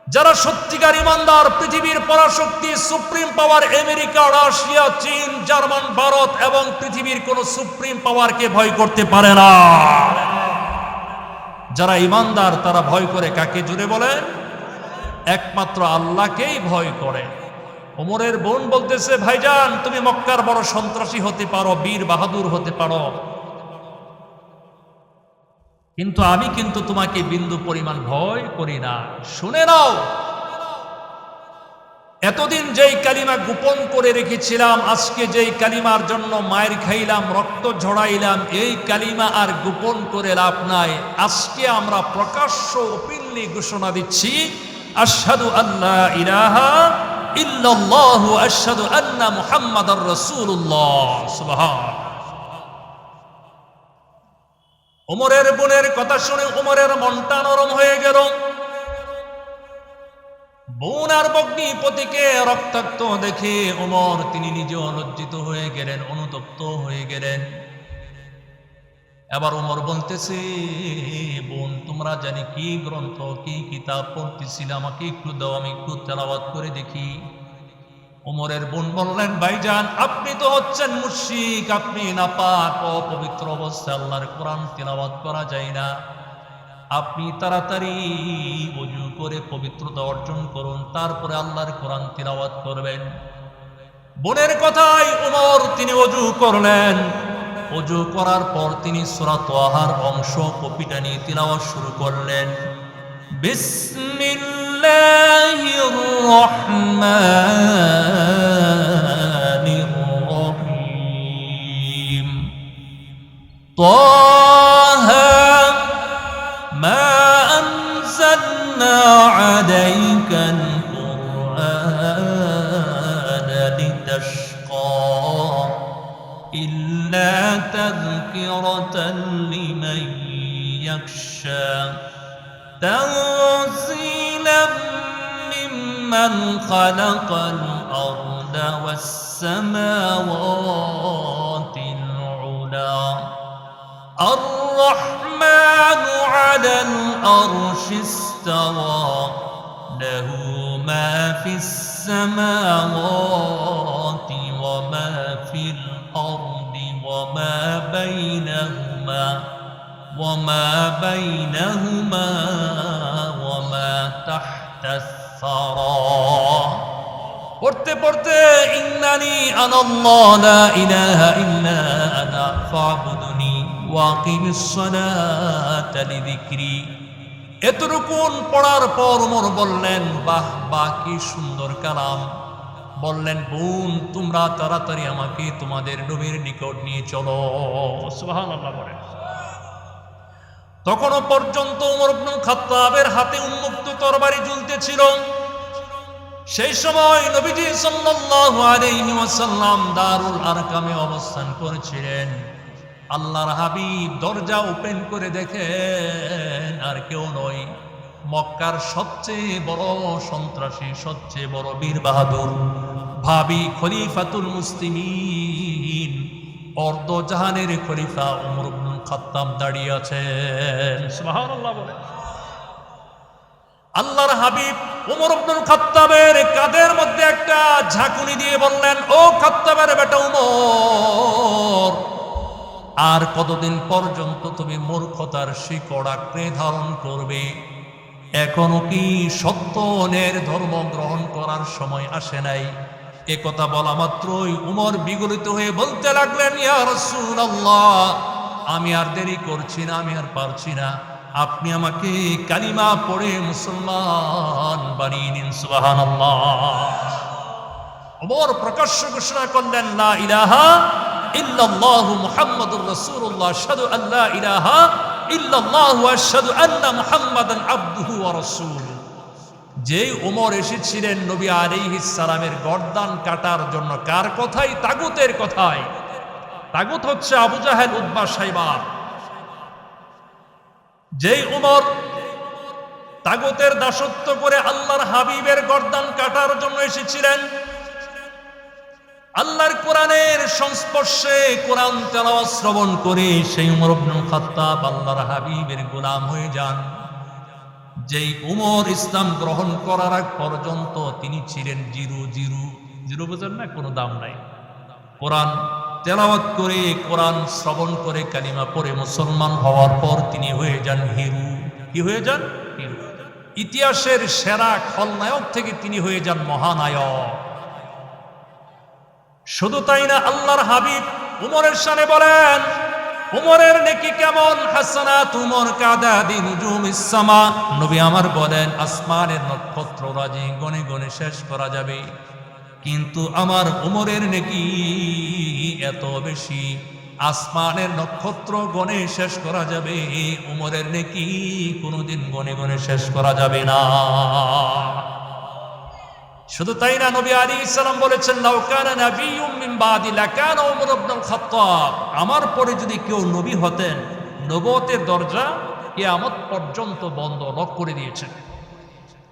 [SPEAKER 1] যারা সত্যিকার ইমানদার, পৃথিবীর পরাশক্তি, সুপ্রিম পাওয়ার আমেরিকা, রাশিয়া, চীন, জার্মান, ভারত এবং পৃথিবীর কোন সুপ্রিম পাওয়ারকে ভয় করতে পারে না। যারা ইমানদার তারা ভয় করে কাকে? জুড়ে বলেন, একমাত্র আল্লাহকেই ভয় করে। ওমরের বোন বলতেছে, ভাইজান তুমি মক্কার বড় সন্ত্রাসী হতে পারো, বীর বাহাদুর হতে পারো, কিন্তু আমি কিন্তু তোমাকে বিন্দু পরিমাণ ভয় করি না। শুনে নাও, এতদিন যেই কালিমা গোপন করে রেখেছিলাম, আজকে যেই কালিমার জন্য মায়ের খাইলাম, রক্ত ঝড়াইলাম, এই কালিমা আর গোপন করে লাভ নাই। আজকে আমরা প্রকাশ্য ওপেনলি ঘোষণা দিচ্ছি, আশহাদু আল্লা ইলাহা ইল্লাল্লাহু আশহাদু আন্না মুহাম্মাদার রাসূলুল্লাহ। সুবহান। ওমরের বোনের কথা শুনে ওমরের মনটা নরম হয়ে গেল। বোন আর ভগ্নিপতিকে রক্তাক্ত দেখে ওমর তিনি নিজেও লজ্জিত হয়ে গেলেন, অনুতপ্ত হয়ে গেলেন। এবার ওমর বলতেছে, বোন তোমরা জানি কি গ্রন্থ কি কিতাব পড়তেছিল, আমাকে একটু দাও, আমি একটু তেলাওয়াত করে দেখি। ওমরের বোন বললেন, ভাইজান আপনি তো হচ্ছেন মুশরিক, আপনি নাপাক, অপবিত্র অবস্থায় আল্লাহর কোরআন তেলাওয়াত করা যায় না। আপনি তাড়াতাড়ি ওযু করে পবিত্রতা অর্জন করুন, তারপরে আল্লাহর কোরআন তিলাওয়াত করবেন। বোনের কথায় ওমর তিনি ওযু করলেন। ওযু করার পর তিনি সূরা তাহার অংশ কপিটা নিয়ে তিলাওয়াত শুরু করলেন। বিসমিল্লাহির রহমানির রহিম। তাহা ما أنزلنا عليك القرآن لتشقى إلا تذكرة لمن يخشى تنزيلا ممن خلق الأرض والسماوات العلى الرحمن على العرش استوى له ما في السماوات وما في الأرض وما بينهما وما تحت الثرى। পড়তে পড়তে ইন্নানি আনাল্লাহ লা ইলাহা ইল্লা আনা ফাবুদুনি ওয়াকিমিস সালাতা লিযিকরি। এতটুকুন পড়ার পর ওমর বললেন, বাহ বাহ কি সুন্দর কালাম। বললেন, বোন তোমরা তাড়াতাড়ি আমাকে তোমাদের নবীর নিকট নিয়ে চলো। সুবহানাল্লাহ বলেন। তখনও পর্যন্ত ওমর ইবনে খাত্তাবের হাতে উন্মুক্ত তরবারি ঝুলতেছিল। সেই সময় নবীজি সাল্লাল্লাহু আলাইহি ওয়াসাল্লাম দারুল আরকামে অবস্থান করেছিলেন। আল্লাহর হাবিব দরজা ওপেন করে দেখেন আর কেউ নয়, মক্কার সবচেয়ে বড় সন্ত্রাসী, সবচেয়ে বড় বীর বাহাদুর, ভাবি খলিফাতুল মুসলিমিন, অর্ধজাহানের খলিফা ওমর ইবনে খাত্তাব দাঁড়িয়ে আছেন। সুবহানাল্লাহ বলেন। আল্লাহর হাবিব ওমর ইবনে খাত্তাবের কাঁধের মধ্যে একটা ঝাঁকুনি দিয়ে বললেন, ও খাত্তাবের বেটা ওমর, আর কতদিন পর্যন্ত তুমি মূর্খতার শিকড় আঁকড়ে ধারণ করবে? এখনো কি সত্যনের ধর্ম গ্রহণ করার সময় আসে নাই? এ কথা বলা মাত্রই উমর বিগলিত হয়ে বলতে লাগলেন, ইয়া রাসূলুল্লাহ, আমি আর দেরি করছি না, আমি আর পারছি না, আপনি আমাকে কালিমা পড়ে মুসলমান বানিয়ে নিন। সুবহানাল্লাহ। ওমর প্রকাশ্য ঘোষণা করলেন, লা ইলাহা ইল্লাল্লাহু মুহাম্মাদুর রাসূলুল্লাহ, আশহাদু আল্লা ইলাহা ইল্লাল্লাহু আশহাদু আন্না মুহাম্মাদান আবদুহু ওয়া রাসূলুহু। যেই ওমর এসেছিলেন নবী আলাইহিস সালামের গর্দান কাটার জন্য, কার কথাই? তাগুতের কথাই। তাগুত হচ্ছে আবু জাহেল, উতবা, শাইবা। যেই ওমর তাগুতের দাসত্ব করে আল্লাহর হাবিবের গর্দান কাটার জন্য এসেছিলেন, আল্লাহর কোরআনের সংস্পর্শে কোরআন তেলাওয়াত শ্রবণ করে সেই ওমর ইবনে খাত্তাব আল্লাহর হাবিবের গোলাম হয়ে যান। যেই ওমর ইসলাম গ্রহণ করার আগ পর্যন্ত তিনি ছিলেন জিরো। বুঝেন না, কোনো দাম নাই। কোরআন তেলাওয়াত করে, কোরআন শ্রবণ করে, কালিমা পড়ে মুসলমান হওয়ার পর তিনি হয়ে যান হিরো। কি হয়ে যান? হিরো। ইতিহাসের সেরা খলনায়ক থেকে তিনি হয়ে যান মহানায়ক। শুধু তাই না, আল্লাহর হাবিব উমরের শানে বলেন, উমরের নেকি কেমন? হাসানাত উমর কাদাদি নুজুমিস সামা। নবী আমার বলেন, আসমানের নক্ষত্ররাজি গণে গণে শেষ করা যাবে, কিন্তু আমার উমরের নেকি এত বেশি, আসমানের নক্ষত্র গণে শেষ করা যাবে, উমরের নেকি কোনোদিন গণে গণে শেষ করা যাবে না। শুধু তাই না, নবী আলাইহিস সালাম বলেছেন, লাউ কানা নাবিয়্যুম মিন বাদি লাকানা উমর ইবনুল খাত্তাব। আমার পরে যদি কেউ নবী হতেন, নবুয়তের দরজা কিয়ামত পর্যন্ত বন্ধ লক করে দিয়েছেন।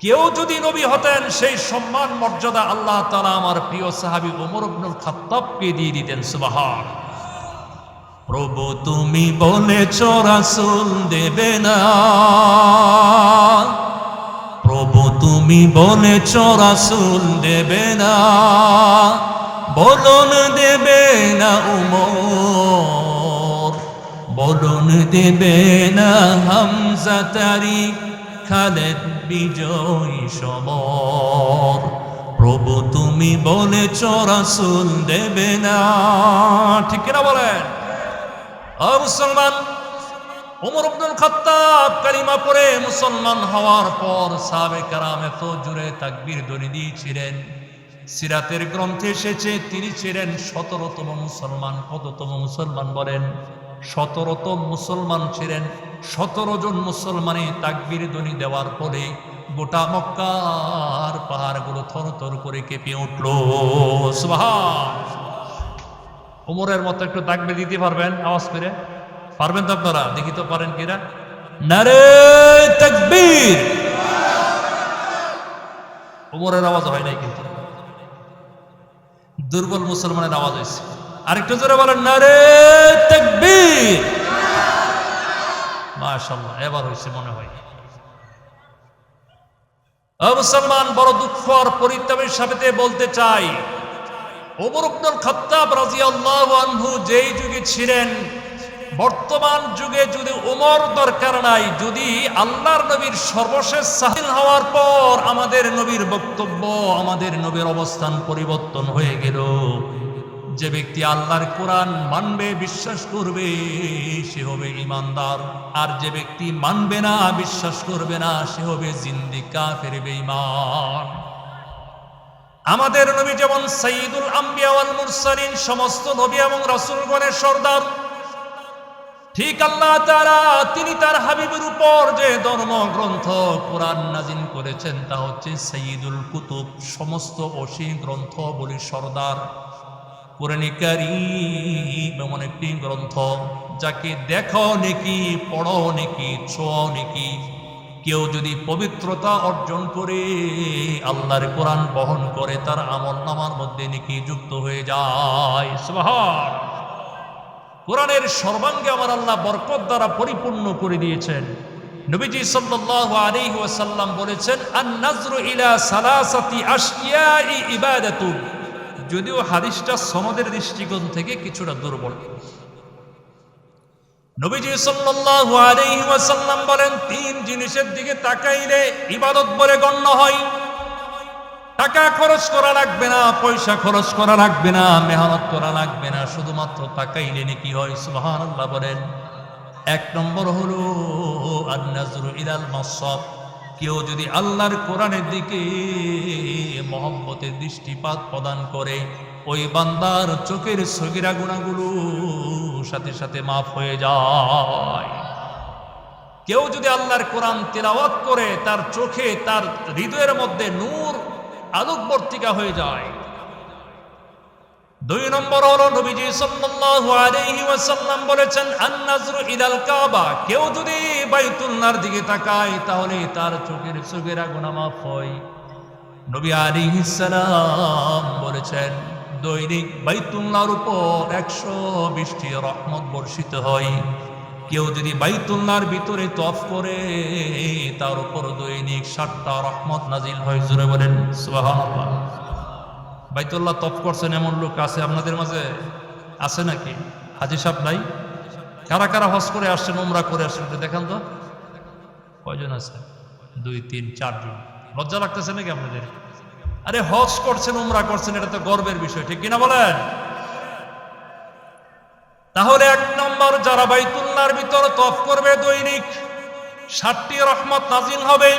[SPEAKER 1] কেউ যদি নবী হতেন, সেই সম্মান মর্যাদা আল্লাহ তাআলা আমার প্রিয় সাহাবী উমর ইবনুল খাত্তাবকে দিয়ে দিতেন। সুবহান। প্রভু তুমি বলেছ রাসূল দেবে না, প্রভু তুমি বলেছ রাসূল দেবে না, বলুন দেবে না উমর, বলুন দেবে না হামজা তারিক খালেদ বিজয় সমর। প্রভু তুমি বলেছ রাসূল দেবে না। ঠিক কিনা বলেন? ও মুসলমান, উমর ইবনুল খাত্তাব কালিমা পড়ে মুসলমান হওয়ার পর সাহাবে কেরাম এত জোরে তাকবীর ধ্বনি দিয়েছিলেন, সিরাতের গ্রন্থে এসেছে তিনি ছিলেন 17তম মুসলমান। কততম মুসলমান বলেন? 17তম মুসলমান ছিলেন। 17 জন মুসলমানে তাকবীর ধ্বনি দেওয়ার পরে গোটা মক্কার পাহাড়গুলো থরথর করে কেঁপে উঠল। সুবহান। উমরের মতো একটু তাকবীর দিতে পারবেন? আওয়াজ করে পারবেন তো আপনারা? দেখি তো পারেন কিনা। নারে তাকবীর। উমরের আওয়াজ হয় নাই, কিন্তু দুর্বল মুসলমানের আওয়াজ হয়েছে। আরেকটু জোরে বলেন, নারে তাকবীর। মাশাআল্লাহ, এবার হয়েছে মনে হয়। ও মুসলমান, বড় দুঃখ আর পরিতাপের সাথে বলতে চাই, ওমর ইবনুল খাত্তাব রাদিয়াল্লাহু আনহু যেই যুগে ছিলেন, বর্তমান যুগে যদি উমর দরকার নাই, যদি আল্লাহর নবীর সর্বশেষ সাহিল হওয়ার পর আমাদের নবীর বক্তব্য, আমাদের নবীর অবস্থান পরিবর্তন হয়ে গেল। যে ব্যক্তি আল্লাহর কোরআন মানবে, বিশ্বাস করবে, সে হবে ঈমানদার। আর যে ব্যক্তি মানবে না, বিশ্বাস করবে না, সে হবে জিন্দিক কাফের বেঈমান। আমাদের নবী যেমন সাইয়্যিদুল আম্বিয়া ওয়াল মুরসালিন, সমস্ত নবী এবং রাসূলগণের সর্দার, ঠিক আল্লাহ তাআলা তিনি তার হাবিবের উপর যে ধর্মগ্রন্থ কোরআন নাজিল করেছেন তা হচ্ছে সাইয়্যিদুল কুতুব, সমস্ত অসীম গ্রন্থ বলি সর্দার। কোরআনে কারীম এমন একটি গ্রন্থ যাকে দেখো নেকি, পড়ো নেকি, ছোঁয়াও নেকি। কেউ যদি পবিত্রতা অর্জন করে আল্লাহর কোরআন বহন করে, তার আমলনামার মধ্যে নেকি যুক্ত হয়ে যায়। সুবহান। কোরআনের সর্বাঙ্গে আমার আল্লাহ বরকত দ্বারা পরিপূর্ণ করে দিয়েছেন। নবীজি সাল্লাল্লাহু আলাইহি ওয়াসাল্লাম বলেছেন, আন-নাজরু ইলা সালাসাতি আশকিয়াই ইবাদাতুন। যদিও হাদিসটা সনদের দৃষ্টিকোণ থেকে কিছুটা দুর্বল। নবীজি সাল্লাল্লাহু আলাইহি ওয়াসাল্লাম বলেন, 3 জিনিসের দিকে তাকাইলে ইবাদত বলে গণ্য হয়। টাকা খরচ করা লাগবে না, পয়সা খরচ করা লাগবে না, মেহনত করা লাগবে না, শুধুমাত্র তাকাইলে নেকি হয়। সুবহানাল্লাহ বলেন। 1 নম্বর হলো আন-নাজরু ইলাল মাসসাব। কেউ যদি আল্লাহর কোরআনের দিকে মহব্বতের দৃষ্টিপাত প্রদান করে, ওই বান্দার চোখের সগীরা গুনাহগুলো সাথে সাথে মাফ হয়ে যায়। কেউ যদি আল্লাহর কোরআন তিলাওয়াত করে, তার চোখে, তার হৃদয়ের মধ্যে নূর আলোকবর্তিকা হয়ে যায়। 2 নম্বর হলো নবীজি সাল্লাল্লাহু আলাইহি ওয়াসাল্লাম বলেছেন, আন-নাজরু ইলাল কাবা। কেউ যদি বাইতুল্লাহর দিকে তাকায়, তাহলে তার চোখের সগীরা গুনাহ মাফ হয়। নবী আলাইহিস সালাম বলেছেন, দৈনিক বাইতুল্লাহর উপর 120টি রহমত বর্ষিত হয়। কেউ যদি বাইতুল্লাহর ভিতরে তওয়াফ করে, তার উপর দৈনিক 60টা রহমত নাজিল হয়। জোরে বলেন সুবহানাল্লাহ। বাইতুল্লাহ তওয়াফ করছেন এমন লোক আছে আপনাদের মাঝে? আছে নাকি? হাজী সাহেব নাই? কারা কারা হজ করে আসছেন, উমরা করে আসছেন দেখান তো। কয়জন আছে? 2, 3, 4 জন। লজ্জা লাগতেছে নাকি আপনাদের? আরে হজ করছেন, উমরা করছেন, এটা তো গর্বের বিষয়, ঠিক কিনা বলেন? তাহলে 1 নম্বর, যারা বাইতুল্লাহর ভিতর তফ করবে দৈনিক 60টি রহমত নাজিল হবে।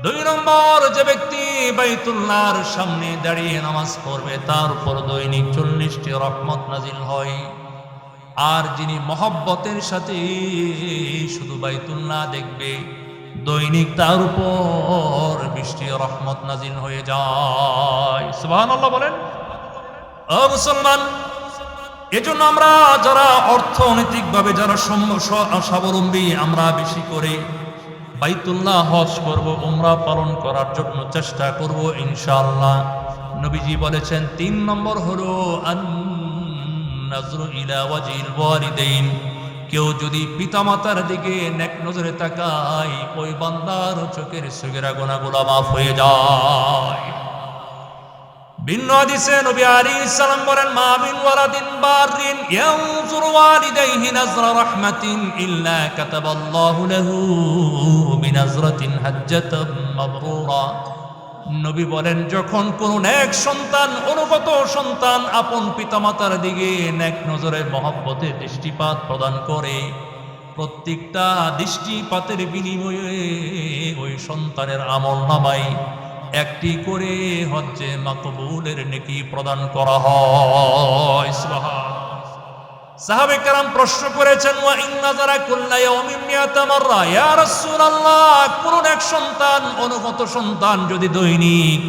[SPEAKER 1] 2 নম্বর, যে ব্যক্তি বাইতুল্লাহর সামনে দাঁড়িয়ে নামাজ পড়বে তার উপর দৈনিক 40টি রহমত নাজিল হয়। আর যিনি মহব্বতের সাথে শুধু বাইতুল্লাহ দেখবে দৈনিক তার উপর 20টি রহমত নাজিল হয়ে যায়। সুবহানাল্লাহ বলেন। ও মুসলমান, এজন্য আমরা যারা অর্থনৈতিকভাবে যারা স্বাবলম্বী, আমরা বেশি করে বাইতুল্লাহ হজ করব, উমরা পালন করার জন্য চেষ্টা করব ইনশাআল্লাহ। নবীজি বলেছেন 3 নম্বর হলো আন-নাজরু ইলা ওয়াজিল ওয়ালিদাইন। কেউ যদি পিতামাতার দিকে নেক নজরে তাকায়, ওই বান্দার চোখের সগীরা গুনাহগুলো মাফ হয়ে যায়। ভিন্ন হাদিসে নবী আলাইহিস সালাম বলেন, মা মিন ওয়ালাদিন বারিন ইয়ানজুরু ওয়ালিদাইহি নাজরা রাহমাতিন ইল্লা কাতাবাল্লাহু লাহু বিনাজরাতিন হাজ্জাতাম মাবরুরা। নবী বলেন, যখন কোন নেক সন্তান, অনুগত সন্তান আপন পিতামাতার দিকে নেক নজরে মহব্বতে দৃষ্টিপাত প্রদান করে, প্রত্যেকটা দৃষ্টিপাতের বিনিময়ে ওই সন্তানের আমলনামায় 1টি করে হজ্জে মাকবুলের নেকি প্রদান করা হয়। সুবহানাল্লাহ। সাহাবে কেরাম প্রশ্ন করেছেন, ওয়া ইন নাযারা কুল্লা ইয়াউমিন মিয়াতা মাররা, ইয়া রাসূলুল্লাহ, কোন এক সন্তান, অনুগত সন্তান যদি দৈনিক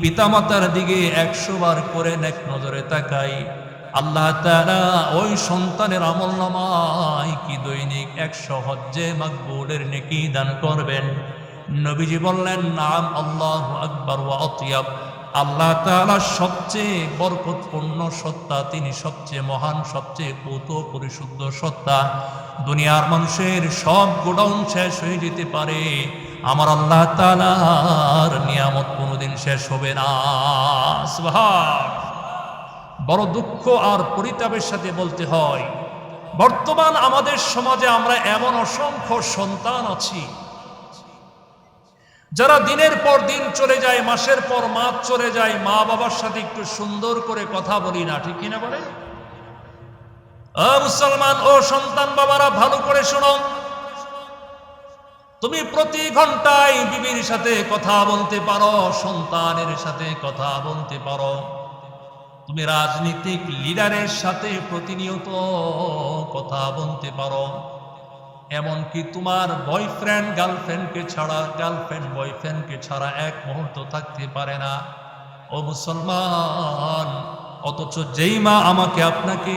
[SPEAKER 1] পিতামাতার দিকে 100 বার করে নেক নজরে তাকায়, আল্লাহ তাআলা ওই সন্তানের আমলনামায় কি দৈনিক 100 হজ্জে মাকবুলের নেকি দান করবেন? নবীজি বললেন, নাম, আল্লাহু আকবার ওয়া আতিয়াব। আল্লাহ তাআলা সবচেয়ে বরকতপূর্ণ সত্তা, তিনি সবচেয়ে মহান, সবচেয়ে পূত পরিশুদ্ধ সত্তা। দুনিয়ার মানুষের সব গোডাউন শেষ হয়ে যেতে পারে, আমার আল্লাহ তাআলার নিয়ামত কোনোদিন শেষ হবে না। সুবহান। বড় দুঃখ আর পরিতাপের সাথে বলতে হয়, বর্তমান আমাদের সমাজে আমরা এমন অসংখ্য সন্তান আছি যারা দিনের পর দিন চলে যায়, মাসের পর মাস চলে যায়, মা বাবার সাথে একটু সুন্দর করে কথা বলি না, ঠিক কিনা বলে? ও মুসলমান, ও সন্তান বাবারা, ভালো করে শোনো। তুমি প্রতি ঘন্টায় বিবির সাথে কথা বলতে পারো, সন্তানের সাথে কথা বলতে পারো, তুমি রাজনীতিক লিডারের সাথে প্রতিনিয়ত কথা বলতে পারো, এমনকি তোমার বয়ফ্রেন্ড গার্লফ্রেন্ডকে ছাড়া, গার্লফ্রেন্ড বয়ফ্রেন্ডকে ছাড়া 1 মুহূর্ত থাকতে পারে না। ও মুসলমান, অথচ যেই মা আমাকে আপনাকে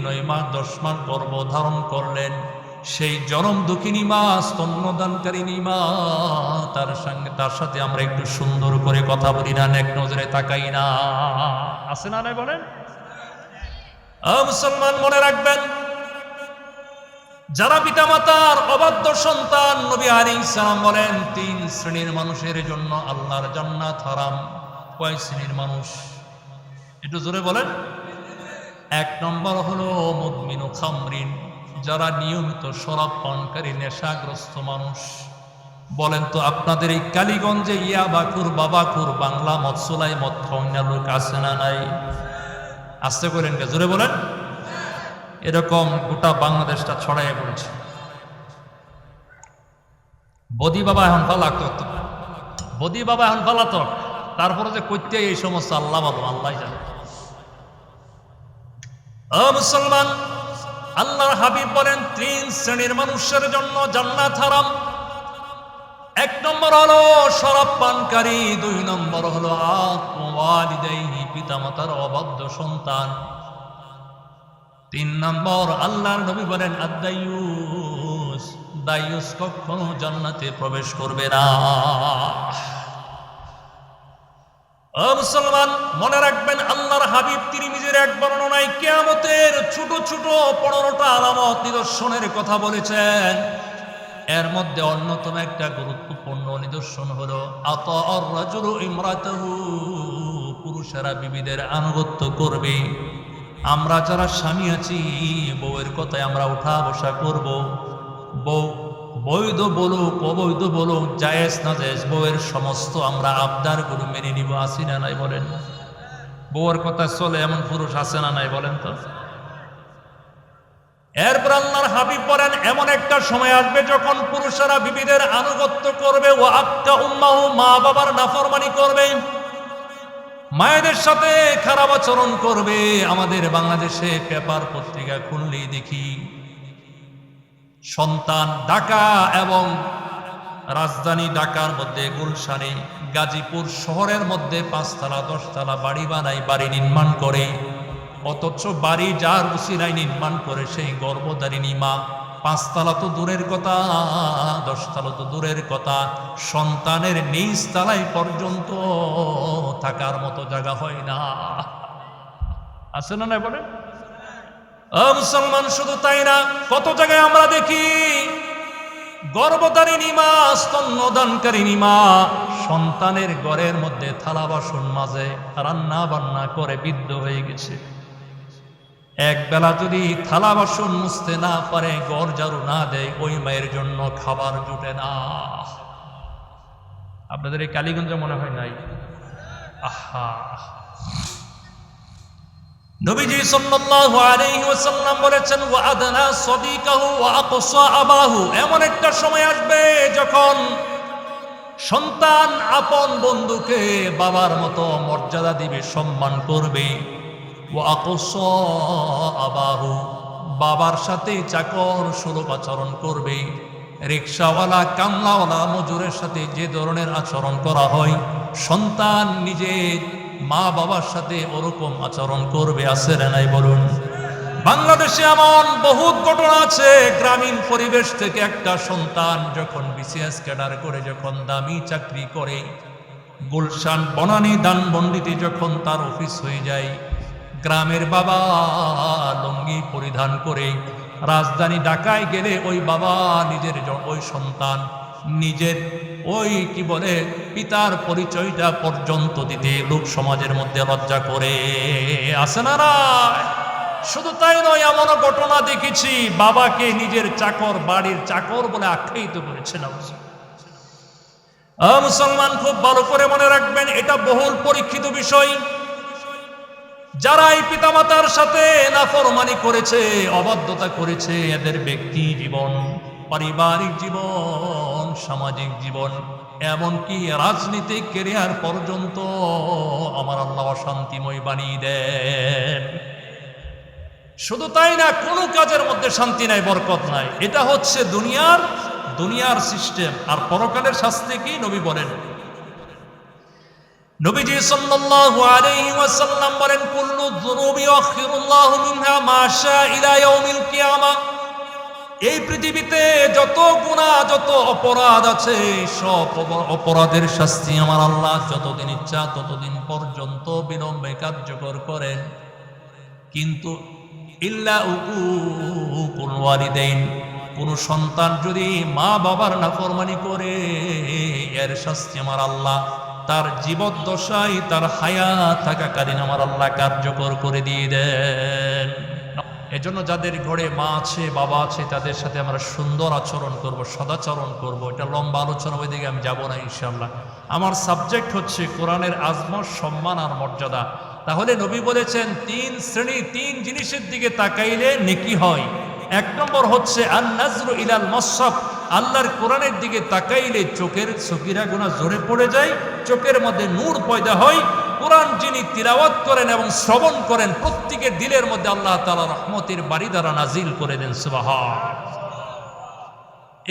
[SPEAKER 1] 9 মাস 10 মাস গর্ভধারণ করলেন, সেই জনম দুঃখিনী মা, স্তন্যদানকারিণী মা, তার সাথে আমরা একটু সুন্দর করে কথা বলি না, নেক নজরে তাকাই না, আছে না নাই বলেন? ও মুসলমান, মনে রাখবেন, যারা পিতামাতার অবাধ্য সন্তান, নবী আলাইহিস সালাম বলেন 3 শ্রেণীর মানুষের জন্য আল্লাহর জান্নাত হারাম। কয় শ্রেণীর মানুষ? একটু জোরে বলেন। 1 নম্বর হলো মুদমিনু খামরিন, যারা নিয়মিত শরাব পানকারী, নেশাগ্রস্ত মানুষ। বলেন তো, আপনাদের এই কালীগঞ্জে ইয়াবাকুর, বাবাকুর, বাংলা মৎসলাই মদ খাওয়া লোক আছে না নাই? আসতে করেন কে, জোরে বলেন। এরকম গোটা বাংলাদেশটা ছড়াইয়া পড়েছে। বদি বাবা এখন পালাত, বদি বাবা এখন পালাত, তারপরে যে করতে এই সমস্ত আল্লাহ ভালো, আল্লাহ জানে। ও মুসলমান, আল্লাহর হাবিব বলেন 3 শ্রেণীর মানুষের জন্য জান্নাত হারাম। 1 নম্বর হলো শরাব পানকারী, 2 নম্বর হলো ওয়ালিদাইহি, পিতামাতার অবাধ্য সন্তান, 3 নম্বর আল্লাহর নবী বলেন আদ-দায়ুস, দায়ুস কখনো জান্নাতে প্রবেশ করবে না। ও মুসলমান, মনে রাখবেন, আল্লাহর হাবিব তিরমিজির 1 বর্ণনায় কিয়ামতের ছোট ছোট 15টা আলামত, নিদর্শনের কথা বলেছেন। এর মধ্যে অন্যতম একটা গুরুত্বপূর্ণ নিদর্শন হলো আতাআর রাজুলু ইমরাতাহু, পুরুষেরা বিবিদের আনুগত্য করবে। আমরা যারা স্বামী আছি, বউয়ের কথায় আমরা উঠা বসা করব, বৈধ বলুক অবৈধ বলুক, জায়েজ না জায়েজ, বউয়ের সমস্ত আমরা আবদারগুলো মেনে নিব। আসি না নাই বলেন? বউয়ের কথা চলে এমন পুরুষ আছে না নাই বলেন তো? এরপর আল্লাহর হাবিব বলেন, এমন একটা সময় আসবে যখন পুরুষেরা বিবিদের আনুগত্য করবে, ও আক্কা উম্মাহু, মা বাবার নাফরমানি করবে, মায়েদের সাথে খারাপ আচরণ করবে। আমাদের বাংলাদেশে পেপার পত্রিকা খুললেই দেখি সন্তান ঢাকা এবং রাজধানী ঢাকার মধ্যে গুলশানে, গাজীপুর শহরের মধ্যে 5 তলা 10 তলা বাড়ি বানায়, বাড়ি নির্মাণ করে, অথচ বাড়ি যার উসিলায় নির্মাণ করে সেই গর্ভধারিণী মা 5 তলা তো দূরের কথা, 10 তলা তো দূরের কথা, সন্তানের নিজ তলায় পর্যন্ত থাকার মতো জায়গা হয় না। আছে না নাই বলে? মুসলমান শুধু তাই না, কত জায়গায় আমরা দেখি গর্ভধারিণী মা, স্তন্যদানকারিণী মা সন্তানের ঘরের মধ্যে থালা বাসন মাঝে রান্না বান্না করে বৃদ্ধ হয়ে গেছে। এক বেলা যদি থালা বাসন মুছতে না পারে, ঘর ঝাড়ু না দেয়, ওই মায়ের জন্য খাবার জুটে না। আপনাদের এই কালীগঞ্জে মনে হয় নাই? আহা, নবীজি সাল্লাল্লাহু আলাইহি ওয়াসাল্লাম বলেছেন, ওয়া আদনা সাদিকাহু ওয়া আকসা আবাহু, এমন একটা সময় আসবে যখন সন্তান আপন বন্ধুকে বাবার মতো মর্যাদা দিবে, সম্মান করবে। ওয়া আকসা আবাহু, বাবার সাথে চাকর সুলভ আচরণ করবে। রিকশাওয়ালা, কামলাওয়ালা, মজুরের সাথে যে ধরনের আচরণ করা হয়, সন্তান নিজের মা বাবার সাথে ওরকম আচরণ করবে। আছে না নাই বলুন? বাংলাদেশে এমন বহুত ঘটনা আছে, গ্রামীণ পরিবেশ থেকে একটা সন্তান যখন বিসিএস ক্যাডার করে, যখন দামি চাকরি করে, গুলশান বনানী ধানমন্ডিতে যখন তার অফিস হয়ে যায়, গ্রামের বাবা লুঙ্গি পরিধান করে রাজধানী ঢাকায় গেলে ওই বাবা নিজের ওই সন্তান নিজের ওই কি বলে পিতার পরিচয়টা পর্যন্ত দিতে লোক সমাজের মধ্যে লজ্জা করে। আছে না না? শুধু তাই নয়, এমনও ঘটনা দেখেছি বাবাকে নিজের চাকর, বাড়ির চাকর বলে আখ্যায়িত করেছে। মুসলমান খুব ভালো করে মনে রাখবেন, এটা বহুল পরীক্ষিত বিষয়। যারা এই পিতামাতার সাথে নাফরমানি করেছে, অবাধ্যতা করেছে, এদের ব্যক্তি জীবন, পারিবারিক জীবন, সামাজিক জীবন, এমনকি রাজনীতিক ক্যারিয়ার পর্যন্ত আমার আল্লাহ অশান্তিময় বানিয়ে দেন। শুধু তাই না, কোনো কাজের মধ্যে শান্তি নাই, বরকত নাই। এটা হচ্ছে দুনিয়ার সিস্টেম। আর পরকালের শাস্তি কি নবী বলেন? নবীজি সাল্লাল্লাহু আলাইহি ওয়াসাল্লাম বলেন, কুল্লু যুনুবি ইয়াখিরুল্লাহু মিনহা মা শা ইলা ইয়াউমিল কিয়ামাহ। এই পৃথিবীতে যত গুনাহ, যত অপরাধ আছে, সব অপরাধের শাস্তি আমার আল্লাহ যতদিন ইচ্ছা ততদিন পর্যন্ত বিলম্বে কার্যকর করেন। কিন্তু ইল্লা উকুকুল ওয়ালিদাইন, কোন সন্তান যদি মা বাবার নাফরমানি করে, এর শাস্তি আমার আল্লাহ তার জীবদ্দশায়, তার হায়াত থাকাকালীন আমার আল্লাহ কার্যকর করে দিয়ে দেন। এজন্য যাদের ঘরে মা আছে, বাবা আছে, তাদের সাথে আমরা সুন্দর আচরণ করব, সদাচরণ করব। এটা লম্বা আলোচনা, ওই দিকে আমি যাব না ইনশাআল্লাহ। আমার সাবজেক্ট হচ্ছে কোরআনের আজমত, সম্মান আর মর্যাদা। তাহলে নবী বলেছেন 3 শ্রেণী, 3 জিনিসের দিকে তাকাইলে নেকি হয়। 1 নম্বর হচ্ছে আন নাজরু ইলাল মাসহাফ, আল্লাহর কোরআনের দিকে তাকাইলে চোখের সকিরা গুনাহ জোরে পড়ে যায়, চোখের মধ্যে নূর পয়দা হয়। কোরআন যিনি তিলাওয়াত করেন এবং শ্রবণ করেন, প্রত্যেকের দিলের মধ্যে আল্লাহ তাআলা রহমতের বারিধারা নাজিল করে দেন। সুবহান।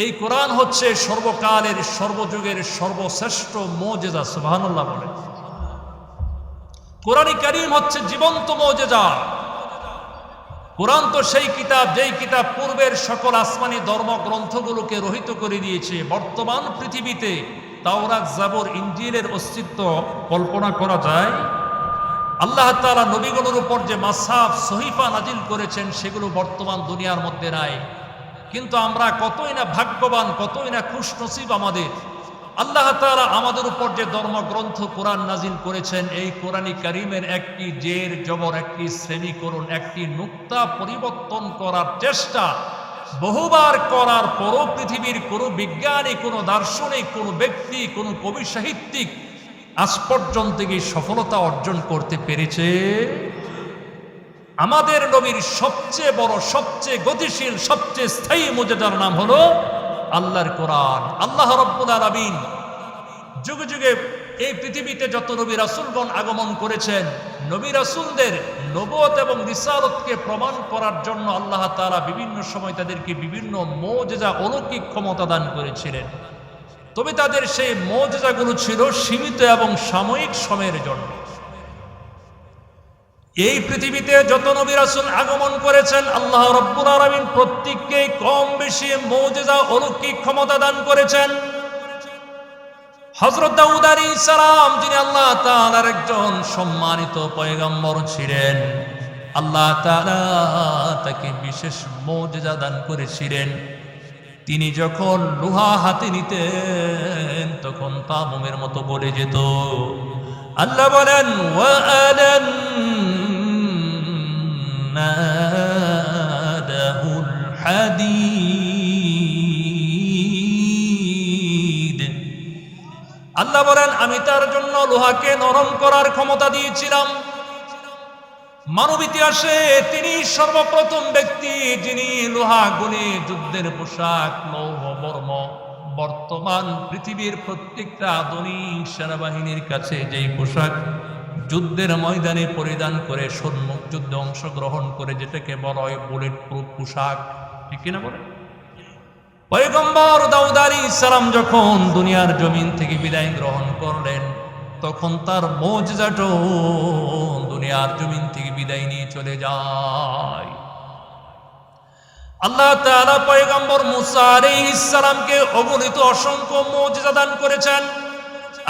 [SPEAKER 1] এই কোরআন হচ্ছে সর্বকালের, সর্বযুগের সর্বশ্রেষ্ঠ মুজিজা। সুবহানাল্লাহ বলেন। কোরআন কারীম হচ্ছে জীবন্ত মুজিজা। কোরআন তো সেই কিতাব, যেই কিতাব পূর্বের সকল আসমানি ধর্মগ্রন্থগুলোকে রহিত করে দিয়েছে। বর্তমান পৃথিবীতে তাওরাত, জাবর, ইনজিলের অস্তিত্ব কল্পনা করা যায়? আল্লাহ তাআলা নবীগুলোর উপর যে মাসহাফ, সহিফা নাজিল করেছেন, সেগুলো বর্তমান দুনিয়ার মধ্যে নাই। কিন্তু আমরা কতই না ভাগ্যবান, কতই না খুশনসিব আমাদের। আল্লাহ তাআলা আমাদের উপর যে ধর্মগ্রন্থ কোরআন নাজিল করেছেন, এই কোরআনী কারীমের একটি জের জবর, একটি শ্রেণীকরণ, একটি নুক্তা পরিবর্তন করার চেষ্টা বহুবার করার পরও পৃথিবীর কোনো বিজ্ঞানী, কোনো দার্শনিক, কোনো ব্যক্তি, কোনো কবি সাহিত্যিক আজ পর্যন্ত কি সফলতা অর্জন করতে পেরেছে? আমাদের নবীর সবচেয়ে বড়, সবচেয়ে গতিশীল, সবচেয়ে স্থায়ী মুজিজার নাম হলো আল্লাহর কোরআন। আল্লাহ রাব্বুল আলামিন যুগে যুগে এই পৃথিবীতে যত নবী রাসূলগণ আগমন করেছেন, নবী রাসূলদের নবুয়ত এবং রিসালাতকে প্রমাণ করার জন্য আল্লাহ তাআলা বিভিন্ন সময় তাদেরকে বিভিন্ন মুজিজা, অলৌকিক ক্ষমতা দান করেছিলেন। তবে তাদের সেই মুজিজাগুলো ছিল সীমিত এবং সাময়িক সময়ের জন্য। এই পৃথিবীতে যত নবী রাসূল আগমন করেছেন, আল্লাহ রাব্বুল আলামিন প্রত্যেককে কম বেশি মুজিজা, অলৌকিক ক্ষমতা দান করেছেন। হযরত দাউদ আলাইহিস সালাম, যিনি আল্লাহ তাআলার একজন সম্মানিত পয়গম্বর ছিলেন, আল্লাহ তাআলা তাকে বিশেষ মুজিজা দান করেছিলেন। তিনি যখন লোহা হাতে নিতেন তখন তা মোমের মতো বলে যেত। আল্লাহ বলেন, ওয়ালান্নাদাহুল হাদীদ। আল্লাহ বলেন, আমি তার জন্য লোহাকে নরম করার ক্ষমতা দিয়েছিলাম। মানব ইতিহাসে তিনি সর্বপ্রথম ব্যক্তি যিনি লোহা গুনে যুদ্ধের পোশাক, লৌহ বর্ম, বর্তমান পৃথিবীর প্রত্যেকটা আধুনিক সেনাবাহিনীর কাছে যেই পোশাক যুদ্ধের ময়দানে পরিধান করে সম্মুখ যুদ্ধে অংশগ্রহণ করে, যেটাকে বলা হয় বুলেট প্রুফ পোশাক, ঠিক কিনা বলে? পয়গম্বর দাউদ আলাইহিস সালাম যখন দুনিয়ার জমিন থেকে বিদায় গ্রহণ করলেন, তখন তার মুজিজাটো দুনিয়ার জমিন থেকে বিদায় নিয়ে চলে যায়। আল্লাহ তাআলা পয়গম্বর মুসা আলাইহিস সালামকে অগণিত অসংখ্য মুজিজা দান করেছেন।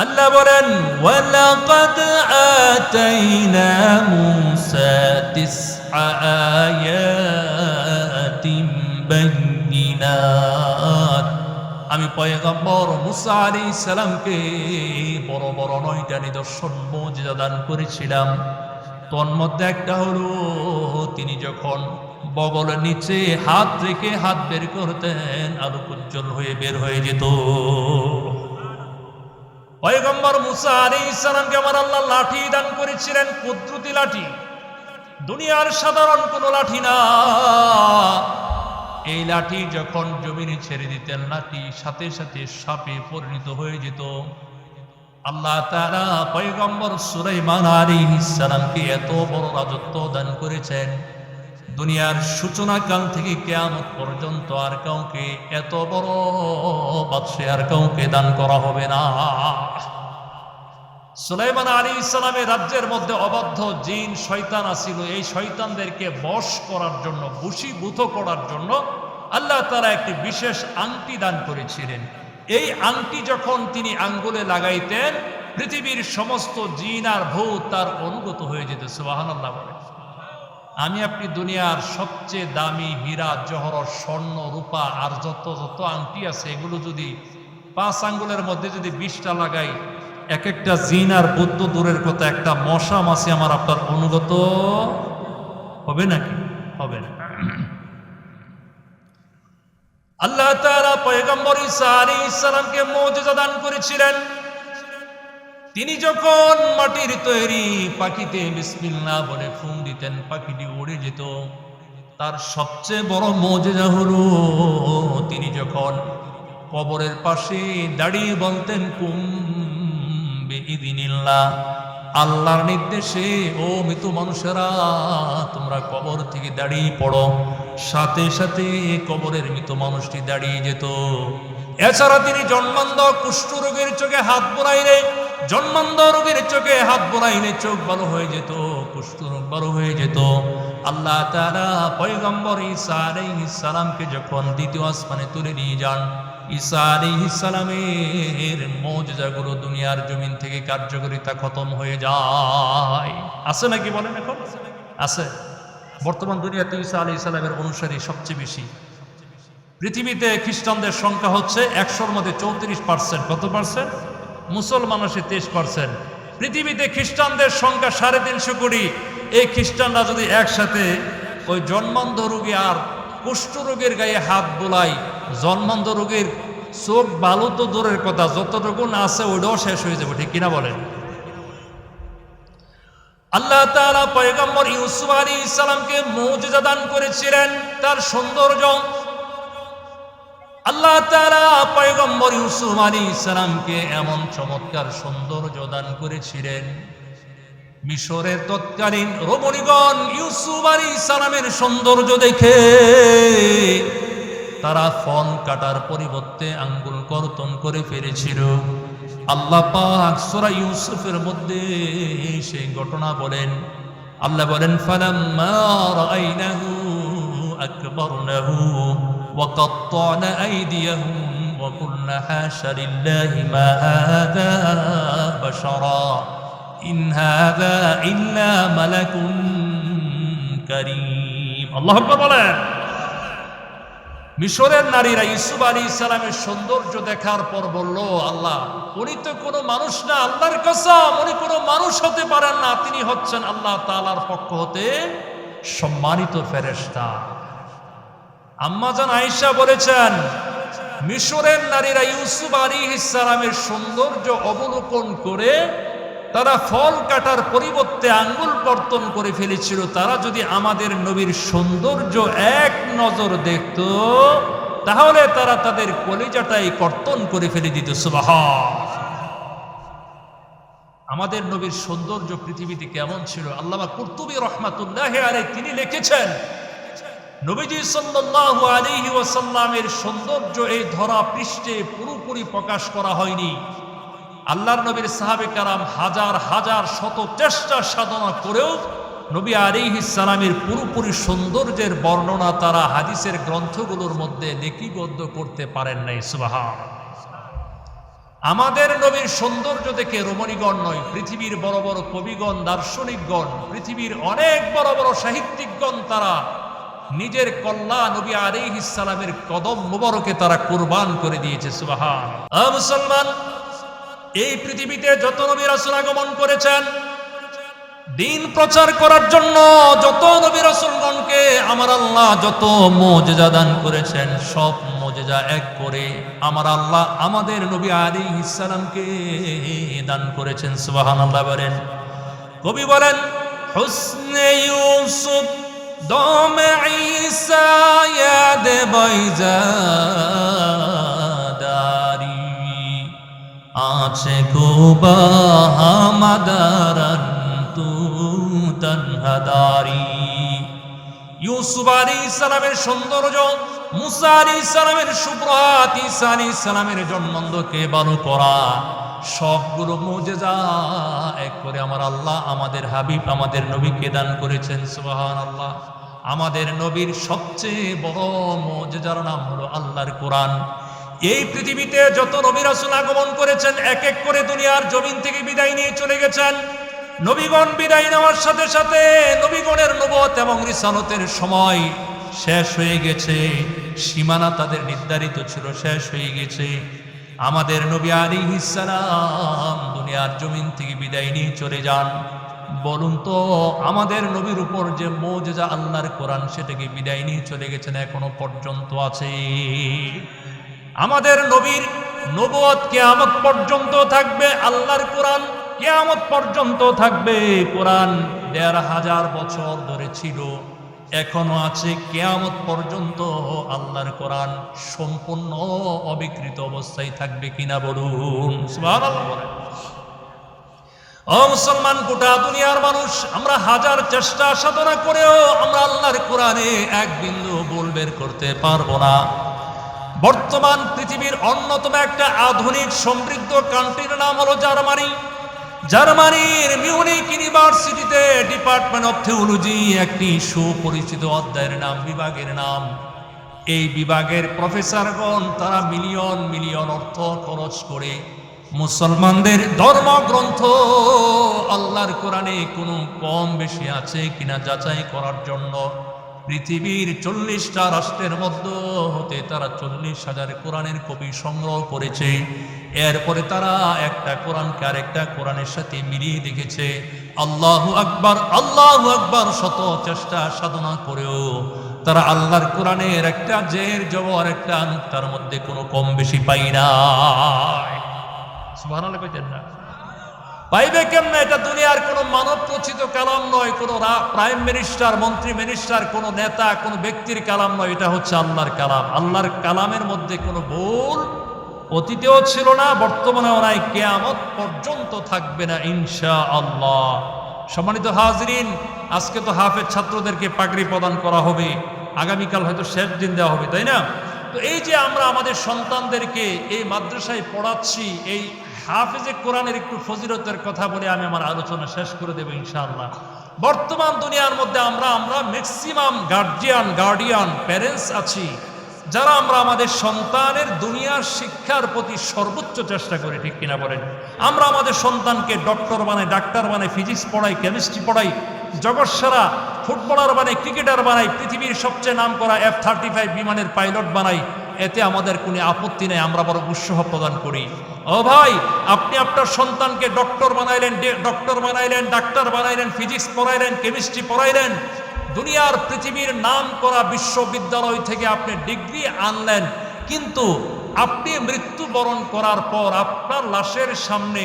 [SPEAKER 1] আল্লাহ বলেন, ওয়ালাকাদ আতাইনা মুসা তিসআ আয়াতিন বাইয়িনাত। আমি পয়গম্বর মুসা আলাইহিস সালামকে বড় বড় 9টা নিদর্শন মুজিজা দান করেছিলাম। তন্মধ্যে একটা হলো, তিনি যখন বগলের নিচে হাত রেখে হাত বের করতেন, আলোক উজ্জ্বল হয়ে বের হয়ে যেত। পয়গম্বর মুসা আলাইহিস সালামকে আমার আল্লাহ লাঠি দান করেছিলেন, কুদরতি লাঠি, দুনিয়ার সাধারণ কোনো লাঠি না। এই লাঠি যখন জমিনে ছেড়ে দিতেন, লাঠি সাথে সাথে সাপে পরিণত হয়ে যেত। আল্লাহ তাআলা পয়গম্বর সুলাইমান আলাইহিস সালামকে এত বড় রাজত্ব দান করেছেন, দুনিয়ার সূচনা কাল থেকে কিয়ামত পর্যন্ত আর কাউকে এত বড় বাদশাহ আর কাউকে দান করা হবে না। সুলাইমান আলাইহিস সালামের রাজ্যের মধ্যে অবাধ্য জিন শয়তান আছিল। এই শয়তানদেরকে বশ করার জন্য, বশীভূত করার জন্য আল্লাহ তাআলা একটি বিশেষ আংটি দান করেছিলেন। এই আংটি যখন তিনি আঙ্গুলে লাগাইতেন, পৃথিবীর সমস্ত জিন আর ভূত তার অনুগত হয়ে যেত। সুবহানাল্লাহ বলে। আমি আপনি দুনিয়ার সবচেয়ে দামি হীরা, জহরত, স্বর্ণ, রূপা আর যত যত আংটি আছে, এগুলো যদি 5 আঙ্গুলের মধ্যে যদি 20টা লাগাই, এক একটা জিন আর ভূত তো দূরের কথা, একটা মশা মাছি আমার আপনার অনুগত হবে নাকি? হবে না। আল্লাহ তাআলা পয়গম্বর ঈসা আলাইহিস সালামকে মুজিজা দান করেছিলেন। তিনি যখন মাটির তৈরি পাখিতে বিসমিল্লাহ বলে ফুঁক দিতেন, পাখিটি উড়ে যেত। তার সবচেয়ে বড় মুজিজা হলো, তিনি যখন কবরের পাশে দাঁড়িয়ে বলতেন, কুম বিইযনিল্লাহ, আল্লাহর নির্দেশে ও মৃত মানুষেরা তোমরা কবর থেকে দাঁড়িয়ে পড়ো, সাথে সাথে কবরের মৃত মানুষটি দাঁড়িয়ে যেত। এছাড়া তিনি জন্মান্ধ কুষ্ঠ রোগের চোখে হাত বোলাইলে, জন্মান্ধ রোগের চোখে হাত বোলাইলে চোখ ভালো হয়ে যেত, কুষ্ঠ রোগ ভালো হয়ে যেত। আল্লাহ তাআলা পয়গম্বর ঈসা আলাইহিস সালামকে যখন দ্বিতীয় আসমানে তুলে নিয়ে যান, ঈসা আলাইহিস সালামের মুজিজাগুলো দুনিয়ার জমিন থেকে কার্যকারিতা খতম হয়ে যায়। আছে নাকি বলেন? এখন আছে। বর্তমান দুনিয়াতে ঈসা আলাইহিস সালামের অনুসারী সবচেয়ে বেশি। পৃথিবীতে খ্রিস্টানদের সংখ্যা হচ্ছে 100-র মধ্যে 34%। কত পার্সেন্ট? মুসলমান আছে 23%। পৃথিবীতে খ্রিস্টানদের সংখ্যা 350 কোটি। এই খ্রিস্টানরা যদি একসাথে ওই জন্মান্ধ রোগী আর কুষ্ঠ রোগের গায়ে হাত বোলায়, জন্মান্ধ রোগের চোখ ভালো তো দূরের কথা, যতটুকু আছে ওইটাও শেষ হয়ে যাবে, ঠিক কিনা বলেন? আল্লাহ তাআলা পয়গম্বর ইউসুফ আলাইহিস সালামকে মুজিজা দান করেছিলেন, তার সৌন্দর্য। আল্লাহ তাআলা পয়গম্বর ইউসুফ আলাইহিস সালামকে এমন চমৎকার সৌন্দর্য দান করেছিলেন, মিশরের তৎকালীন রমণীগণ ইউসুফ আলাইহিস সালামের সৌন্দর্য দেখে তারা ফল কাটার পরিবর্তে আঙ্গুল কর্তন করে ফেলেছিল। আল্লাহ পাক সূরা ইউসুফের মধ্যে সেই ঘটনা বলেন। আল্লাহ বলেন, ফালাম্মা রাআইনাহু আকবারনাহু ওয়া কাত্তানা আইদিয়াহুম ওয়া কুলনা হাশা লিল্লাহি মা হাযা বাশারা ইন হাযা ইল্লা মালাকুন কারীম। আল্লাহু আকবার বলেন। মিশরের নারীরা ইউসুফ আলাইহিস সালামের সৌন্দর্য দেখার পর বলল, আল্লাহ, উনি তো কোনো মানুষ না, আল্লাহর কসম উনি কোনো মানুষ হতে পারেন না, তিনি হচ্ছেন আল্লাহ তাআলার পক্ষ হতে সম্মানিত ফেরেশতা। আম্মাজান আয়েশা বলেছেন, মিশরের নারীরা ইউসুফ আলাইহিস সালামের সৌন্দর্য অবলোকন করে তারা ফল কাটার পরিবর্তে আঙ্গুল কর্তন করে ফেলেছিল। তারা যদি আমাদের নবীর সৌন্দর্য এক নজর দেখত তাহলে তারা তাদের কলিজাটাই কর্তন করে ফেলে দিত। সুবহান। আমাদের নবীর সৌন্দর্য পৃথিবীতে কেমন ছিল, আল্লামা কুরতুবী রহমাতুল্লাহি আলাইহি তিনি লিখেছেন, নবীজি সাল্লাল্লাহু আলাইহি ওয়াসাল্লামের সৌন্দর্য এই ধরা পৃষ্ঠে পুরোপুরি প্রকাশ করা হয়নি। আল্লাহর নবীর সাহাবে কারাম হাজার হাজার শত চেষ্টা সাধনা করেও নবী আলাইহিস সালামের পুরোপুরি সৌন্দর্যের বর্ণনা তারা হাদিসের গ্রন্থগুলোর মধ্যে লিপিবদ্ধ করতে পারেন নাই। সুবহান। আমাদের নবীর সৌন্দর্য দেখে রমণীগণ নয়, পৃথিবীর বড় বড় কবিগণ, দার্শনিকগণ, পৃথিবীর অনেক বড় বড় সাহিত্যিকগণ তারা নিজের কল্লা নবী আলাইহিস সালামের কদম মুবারকে তারা কুরবান করে দিয়েছে। সুবহান। মুসলমান, এই পৃথিবীতে যত নবী রাসূল আগমন করেছেন দিন প্রচার করার জন্য, যত নবী রাসূলগণকে আমার আল্লাহ যত মুজিজা দান করেছেন, সব মুজিজা এক করে আমার আল্লাহ আমাদের নবী আলাইহিস সালামকে দান করেছেন। সুবহানাল্লাহ বলেন। কবি বলেন, হুসনে ইউসুফ দমে ঈসা ইয়াদ বাইজা আছে কুবা হামাদারান তু তানহাদারি। ইউসুফ আলাইহিস সালামের সৌন্দর্য, মুসা আলাইহিস সালামের সুপ্রভাত, ঈসা আলাইহিস সালামের জন্মন্দকে ভালো করা, সবগুলো মুজিজা এক করে আমার আল্লাহ আমাদের হাবিব আমাদের নবীকে দান করেছেন। সুবহানাল্লাহ। আমাদের নবীর সবচেয়ে বড় মুজিজার নাম হলো আল্লাহর কোরআন। এই পৃথিবীতে যত নবী রাসূল আগমন করেছেন এক এক করে দুনিয়ার জমিন থেকে বিদায় নিয়ে চলে গেছেন। নবীগণ বিদায় নেওয়ার সাথে সাথে নবীগণের নবুয়ত এবং রিসালতের সময় শেষ হয়ে গেছে, সীমানা তাদের নির্ধারিত ছিল, শেষ হয়ে গেছে। আমাদের নবী আলাইহিস সালাম দুনিয়ার জমিন থেকে বিদায় নিয়ে চলে যান। বলুন তো, আমাদের নবীর উপর যে মুজিজা আল্লাহর কোরআন সেটাকে বিদায় নিয়ে চলে গেছেন, এখনো পর্যন্ত আছে। আমাদের নবীর নবুয়ত কিয়ামত পর্যন্ত থাকবে, আল্লাহর কোরআন কিয়ামত পর্যন্ত থাকবে। কোরআন ১৫০০ বছর ধরে ছিল, এখনো আছে, কিয়ামত পর্যন্ত আল্লাহর কোরআন সম্পূর্ণ অবিকৃত অবস্থায় থাকবে কিনা বলুন। সুবহানাল্লাহ। ও মুসলমান, গোটা দুনিয়ার মানুষ আমরা হাজার চেষ্টা সাধনা করেও আমরা আল্লাহর কোরআনে এক বিন্দু ভুল বের করতে পারবো না। বর্তমান পৃথিবীর অন্যতম একটা আধুনিক সমৃদ্ধ কান্ট্রির নাম হলো জার্মানি। জার্মানির মিউনিক ইউনিভার্সিটিতে ডিপার্টমেন্ট অফ থিওলজি একটি সুপরিচিত অধ্যায়ের নাম, বিভাগের নাম। এই বিভাগের প্রফেসরগণ তারা মিলিয়ন মিলিয়ন অর্থ খরচ করে মুসলমানদের ধর্মগ্রন্থ আল্লাহর কোরআনে কোনো কম বেশি আছে কিনা যাচাই করার জন্য পৃথিবীর 40টা রাষ্ট্রের মধ্যে হতে তারা 40,000 কোরআনের কপি সংগ্রহ করেছে। এরপরে তারা একটা কোরআনকে আরেকটা কোরআনের সাথে মিলিয়ে দেখেছে। আল্লাহু আকবার, আল্লাহু আকবার, শত চেষ্টা সাধনা করেও তারা আল্লাহর কোরআনের একটা জের জবর একটা নুক্তার মধ্যে কোনো কম বেশি পাই না। সুবহানাল্লাহ কইতেন না? পাইবে কেমনে? এটা দুনিয়ার কোনো মানব রচিত কালাম নয়, কোনো প্রাইম মিনিস্টার, মন্ত্রী মিনিস্টার, কোনো নেতা, কোনো ব্যক্তির কালাম নয়, এটা হচ্ছে আল্লাহর কালাম। আল্লাহর কালামের মধ্যে কোনো ভুল অতীতেও ছিল না, বর্তমানেও নাই, কিয়ামত পর্যন্ত থাকবে না ইনশাআল্লাহ। সম্মানিত হাজরিন, আজকে তো হাফেজ ছাত্রদেরকে পাগড়ি প্রদান করা হবে, আগামীকাল হয়তো শেষ দিন দেওয়া হবে, তাই না? তো এই যে আমরা আমাদের সন্তানদেরকে এই মাদ্রাসায় পড়াচ্ছি, এই হাফেজে কোরআনের একটু ফজিলতের কথা বলে আমি আমার আলোচনা শেষ করে দেব ইনশাআল্লাহ। বর্তমান দুনিয়ার মধ্যে আমরা ম্যাক্সিমাম গার্ডিয়ান প্যারেন্টস আছি যারা আমরা আমাদের সন্তানের দুনিয়ার শিক্ষার প্রতি সর্বোচ্চ চেষ্টা করি, ঠিক কিনা বলেন? আমরা আমাদের সন্তানকে ডক্টর বানাই, ডাক্তার বানাই, ফিজিক্স পড়াই, কেমিস্ট্রি পড়াই, জগৎ সেরা ফুটবলার বানাই, ক্রিকেটার বানাই, পৃথিবীর সবচেয়ে নামকরা F-35 বিমানের পাইলট বানাই। এতে আমাদের কোনো আপত্তি নেই, আমরা বড় উৎসাহ প্রদান করি। ও ভাই, আপনি আপনার সন্তানকে ডক্টর বানাইলেন, ডাক্তার বানাইলেন, ফিজিক্স পড়াইলেন, কেমিস্ট্রি পড়াইলেন, দুনিয়ার পৃথিবীর নাম করা বিশ্ববিদ্যালয় থেকে আপনি ডিগ্রি আনলেন, কিন্তু আপনি মৃত্যুবরণ করার পর আপনার লাশের সামনে,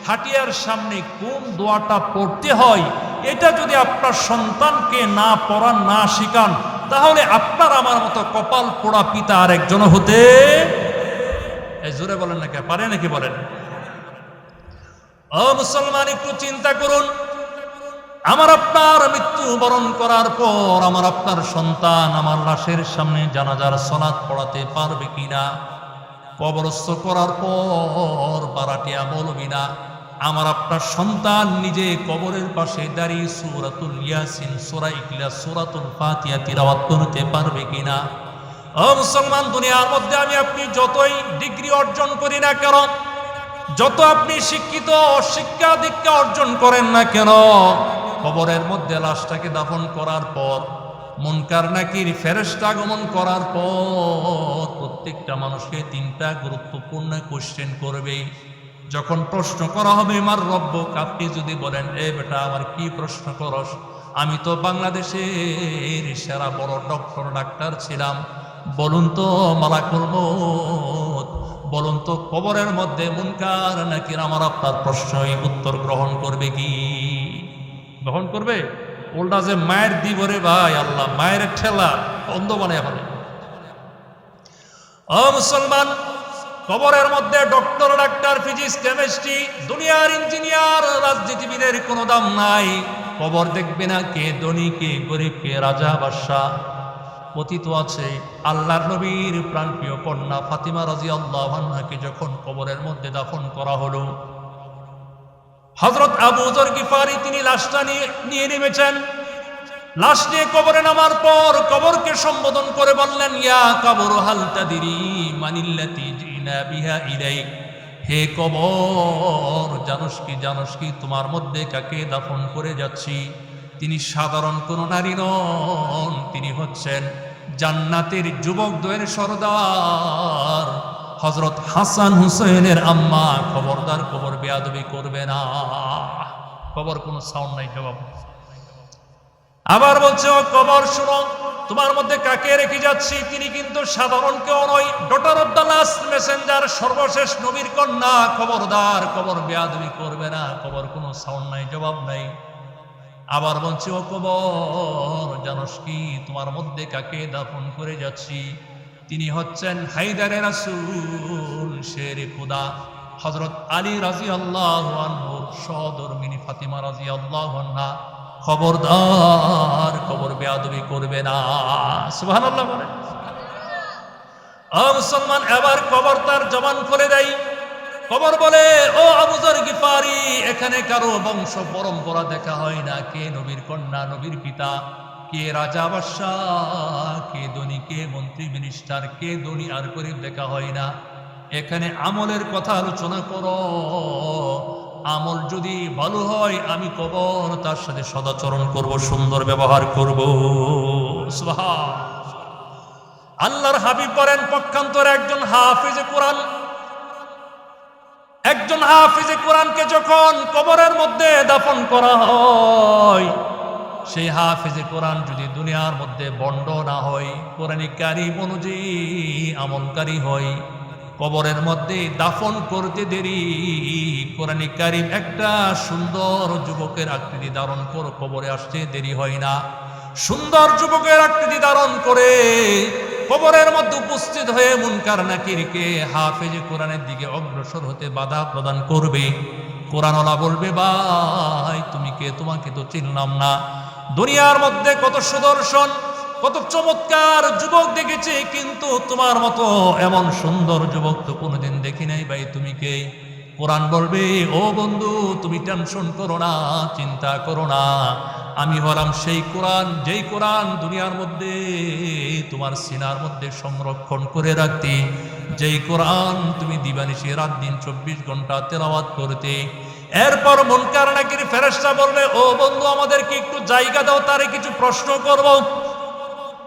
[SPEAKER 1] হাটিয়ার সামনে কোন দোয়াটা পড়তে হয় এটা যদি আপনার সন্তানকে না পড়ান, না শিখান, তাহলে আপনার আমার মতো কপাল পোড়া পিতা আর একজনও হতে জোরে বলেন না, কে পারে নাকি বলেন? ও মুসলমান, একটু চিন্তা করুন, আমার আপনার মৃত্যুবরণ করার পর আমার আপনার সন্তান আমার লাশের সামনে জানাজার সালাত পড়াতে পারবে কিনা? কবরস্থ করার পর বারাটিয়া বলবি না আমার আপনার সন্তান নিজে কবরের পাশে দাঁড়িয়ে সূরাতুল ইয়াসিন, সূরা ইখলাস, সূরাতুল ফাতিহা তিলাওয়াত করতে পারবে কিনা? ও মুসলমান, দুনিয়ার মধ্যে আমি আপনি যতই ডিগ্রি অর্জন করি না কেন, যত আপনি শিক্ষিত শিক্ষা দীক্ষা অর্জন করেন না কেন, কবরের মধ্যে লাশটাকে দাফন করার পর, মুনকার নাকির ফেরেশতা আগমন করার পর প্রত্যেকটা মানুষকে তিনটা গুরুত্বপূর্ণ কোশ্চেন করবে। যখন প্রশ্ন করা হবে মার রব্বুক, আপনি যদি বলেন এ বেটা আমার কি প্রশ্ন করস, আমি তো বাংলাদেশের সেরা বড় ডক্টর ডাক্তার ছিলাম, বলুন তো মালাকুল মউত, বলুন তো কবরের মধ্যে মুনকার নাকির আমার আপনার প্রশ্নই উত্তর গ্রহণ করবে কি? গ্রহণ করবে? উল্টা যে মায়ের দিব রে ভাই, আল্লাহ মায়ের ঠেলা অন্ধ বানায় ফেলে। ও মুসলমান, কবরের মধ্যে ডক্টর, ডাক্তার, ফিজিক্স, কেমিস্ট্রি, দুনিয়ার ইঞ্জিনিয়ার, রাজনীতিবিদের কোনো দাম নাই। কবর দেখবে না কে ধনী, কে গরিব, কে রাজা বাদশাহ। কথিত আছে আল্লাহর নবীর প্রাণপ্রিয় কন্যা ফাতিমা রাদিয়াল্লাহু আনহাকে যখন কবরের মধ্যে দাফন করা হলো, হযরত আবু যর গিফারি তিনি লাশটা নিয়ে নেমেছেন। লাশ নিয়ে কবরে নামার পর কবরকে সম্বোধন করে বললেন, ইয়া কবর হাল তাদরি মানিল্লাতি জিনা বিহা ইলাইক, হে কবর জানোস কি তোমার মধ্যে কাকে দাফন করে যাচ্ছি? তিনি সাধারণ কোন নারী নন, তিনি হচ্ছেন জান্নাতের যুবকদের সরদার হযরত হাসান হুসাইনের আম্মা। খবরদার কবর বেয়াদবি করবে না। কবর কোনো সাউন্ড নাই, জবাব। আবার বলছে, ও কবর শুনো, তোমার মধ্যে কাকে রেখে যাচ্ছি? তিনি কিন্তু সাধারণ কেউ নয়, daughter of the last Messenger, সর্বশেষ নবীর কন্যা। খবরদার কবর বেয়াদবি করবে না। কবর কোনো সাউন্ড নাই, জবাব নাই। আবার বলছে, ও কবর জানোস কি তোমার মধ্যে কাকে দাফন করে যাচ্ছি? তিনি হচ্ছেন হায়দারে রাসূল, শেরে খোদা হযরত আলী রাদিয়াল্লাহু আনহু, সহধর্মিনী ফাতিমা রাদিয়াল্লাহু আনহা। খবরদার কবর বেয়াদবি করবে না। সুবহানাল্লাহ বলে। ও মুসলমান, এবার কবর তার জবান খুলে দেয়। কবর বলে, ও আবু যর গিফারি, এখানে কারো বংশ পরম্পরা দেখা হয় না। কে নবীর কন্যা, নবীর পিতা, কে রাজা বাদশাহ, কে ধনী, কে মন্ত্রী মিনিস্টার, কে ধনী আর গরিব দেখা হয় না। এখানে আমলের কথা আলোচনা করো। আমল যদি ভালো হয়, আমি কবর তার সাথে সদাচরণ করব, সুন্দর ব্যবহার করব। সুবহান আল্লাহর হাবিব বলেন, পক্ষান্তরে একজন হাফিজে কোরআনকে যখন কবরের মধ্যে দাফন করা হয়, সেই হাফেজে কোরআন যদি দুনিয়ার মধ্যে বন্ড না হয়, কোরআনে কারীম অনুযায়ী আমলকারী হয়, কবরের মধ্যে দাফন করতে দেরি, কোরআনে কারীম একটা সুন্দর যুবকের আকৃতি ধারণ করে কবরে আসতে দেরি হয় না। সুন্দর যুবকের আকৃতি ধারণ করে কবরের মধ্যে উপস্থিত হয়ে মুনকার নাকিরকে হাফেজে কোরআনের দিকে অগ্রসর হতে বাধা প্রদান করবে। কোরআনওয়ালা বলবে, ভাই তুমি কে? তোমাকে তো চিনলাম না। দুনিয়ার মধ্যে কত সুদর্শন, কত চমৎকার যুবক দেখেছি, কিন্তু তোমার মতো এমন সুন্দর যুবক তো কোনোদিন দেখি নাই, ভাই তুমি কে? কোরআন বলবে, ও বন্ধু তুমি টেনশন করো না, চিন্তা করো না, আমি হলাম সেই কোরআন, যেই কোরআন দুনিয়ার মধ্যে তোমার সিনার মধ্যে সংরক্ষণ করে রাখতে, যেই কোরআন তুমি দিবানিশি রাত দিন 24 ঘন্টা তেলাওয়াত করতে। এরপর মুনকার নাকির ফেরেশতা বলবে, ও বন্ধু আমাদেরকে একটু জায়গা দাও, তারে কিছু প্রশ্ন করব।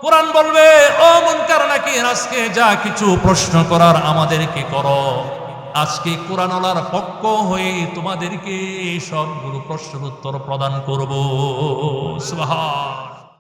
[SPEAKER 1] কোরআন বলবে, ও মুনকার নাকির আজকে যা কিছু প্রশ্ন করার আমাদেরকে করো, আজকে কোরআনওয়ালার পক্ষ হয়ে তোমাদেরকে সবগুলো প্রশ্নের উত্তর প্রদান করব। সুবহান।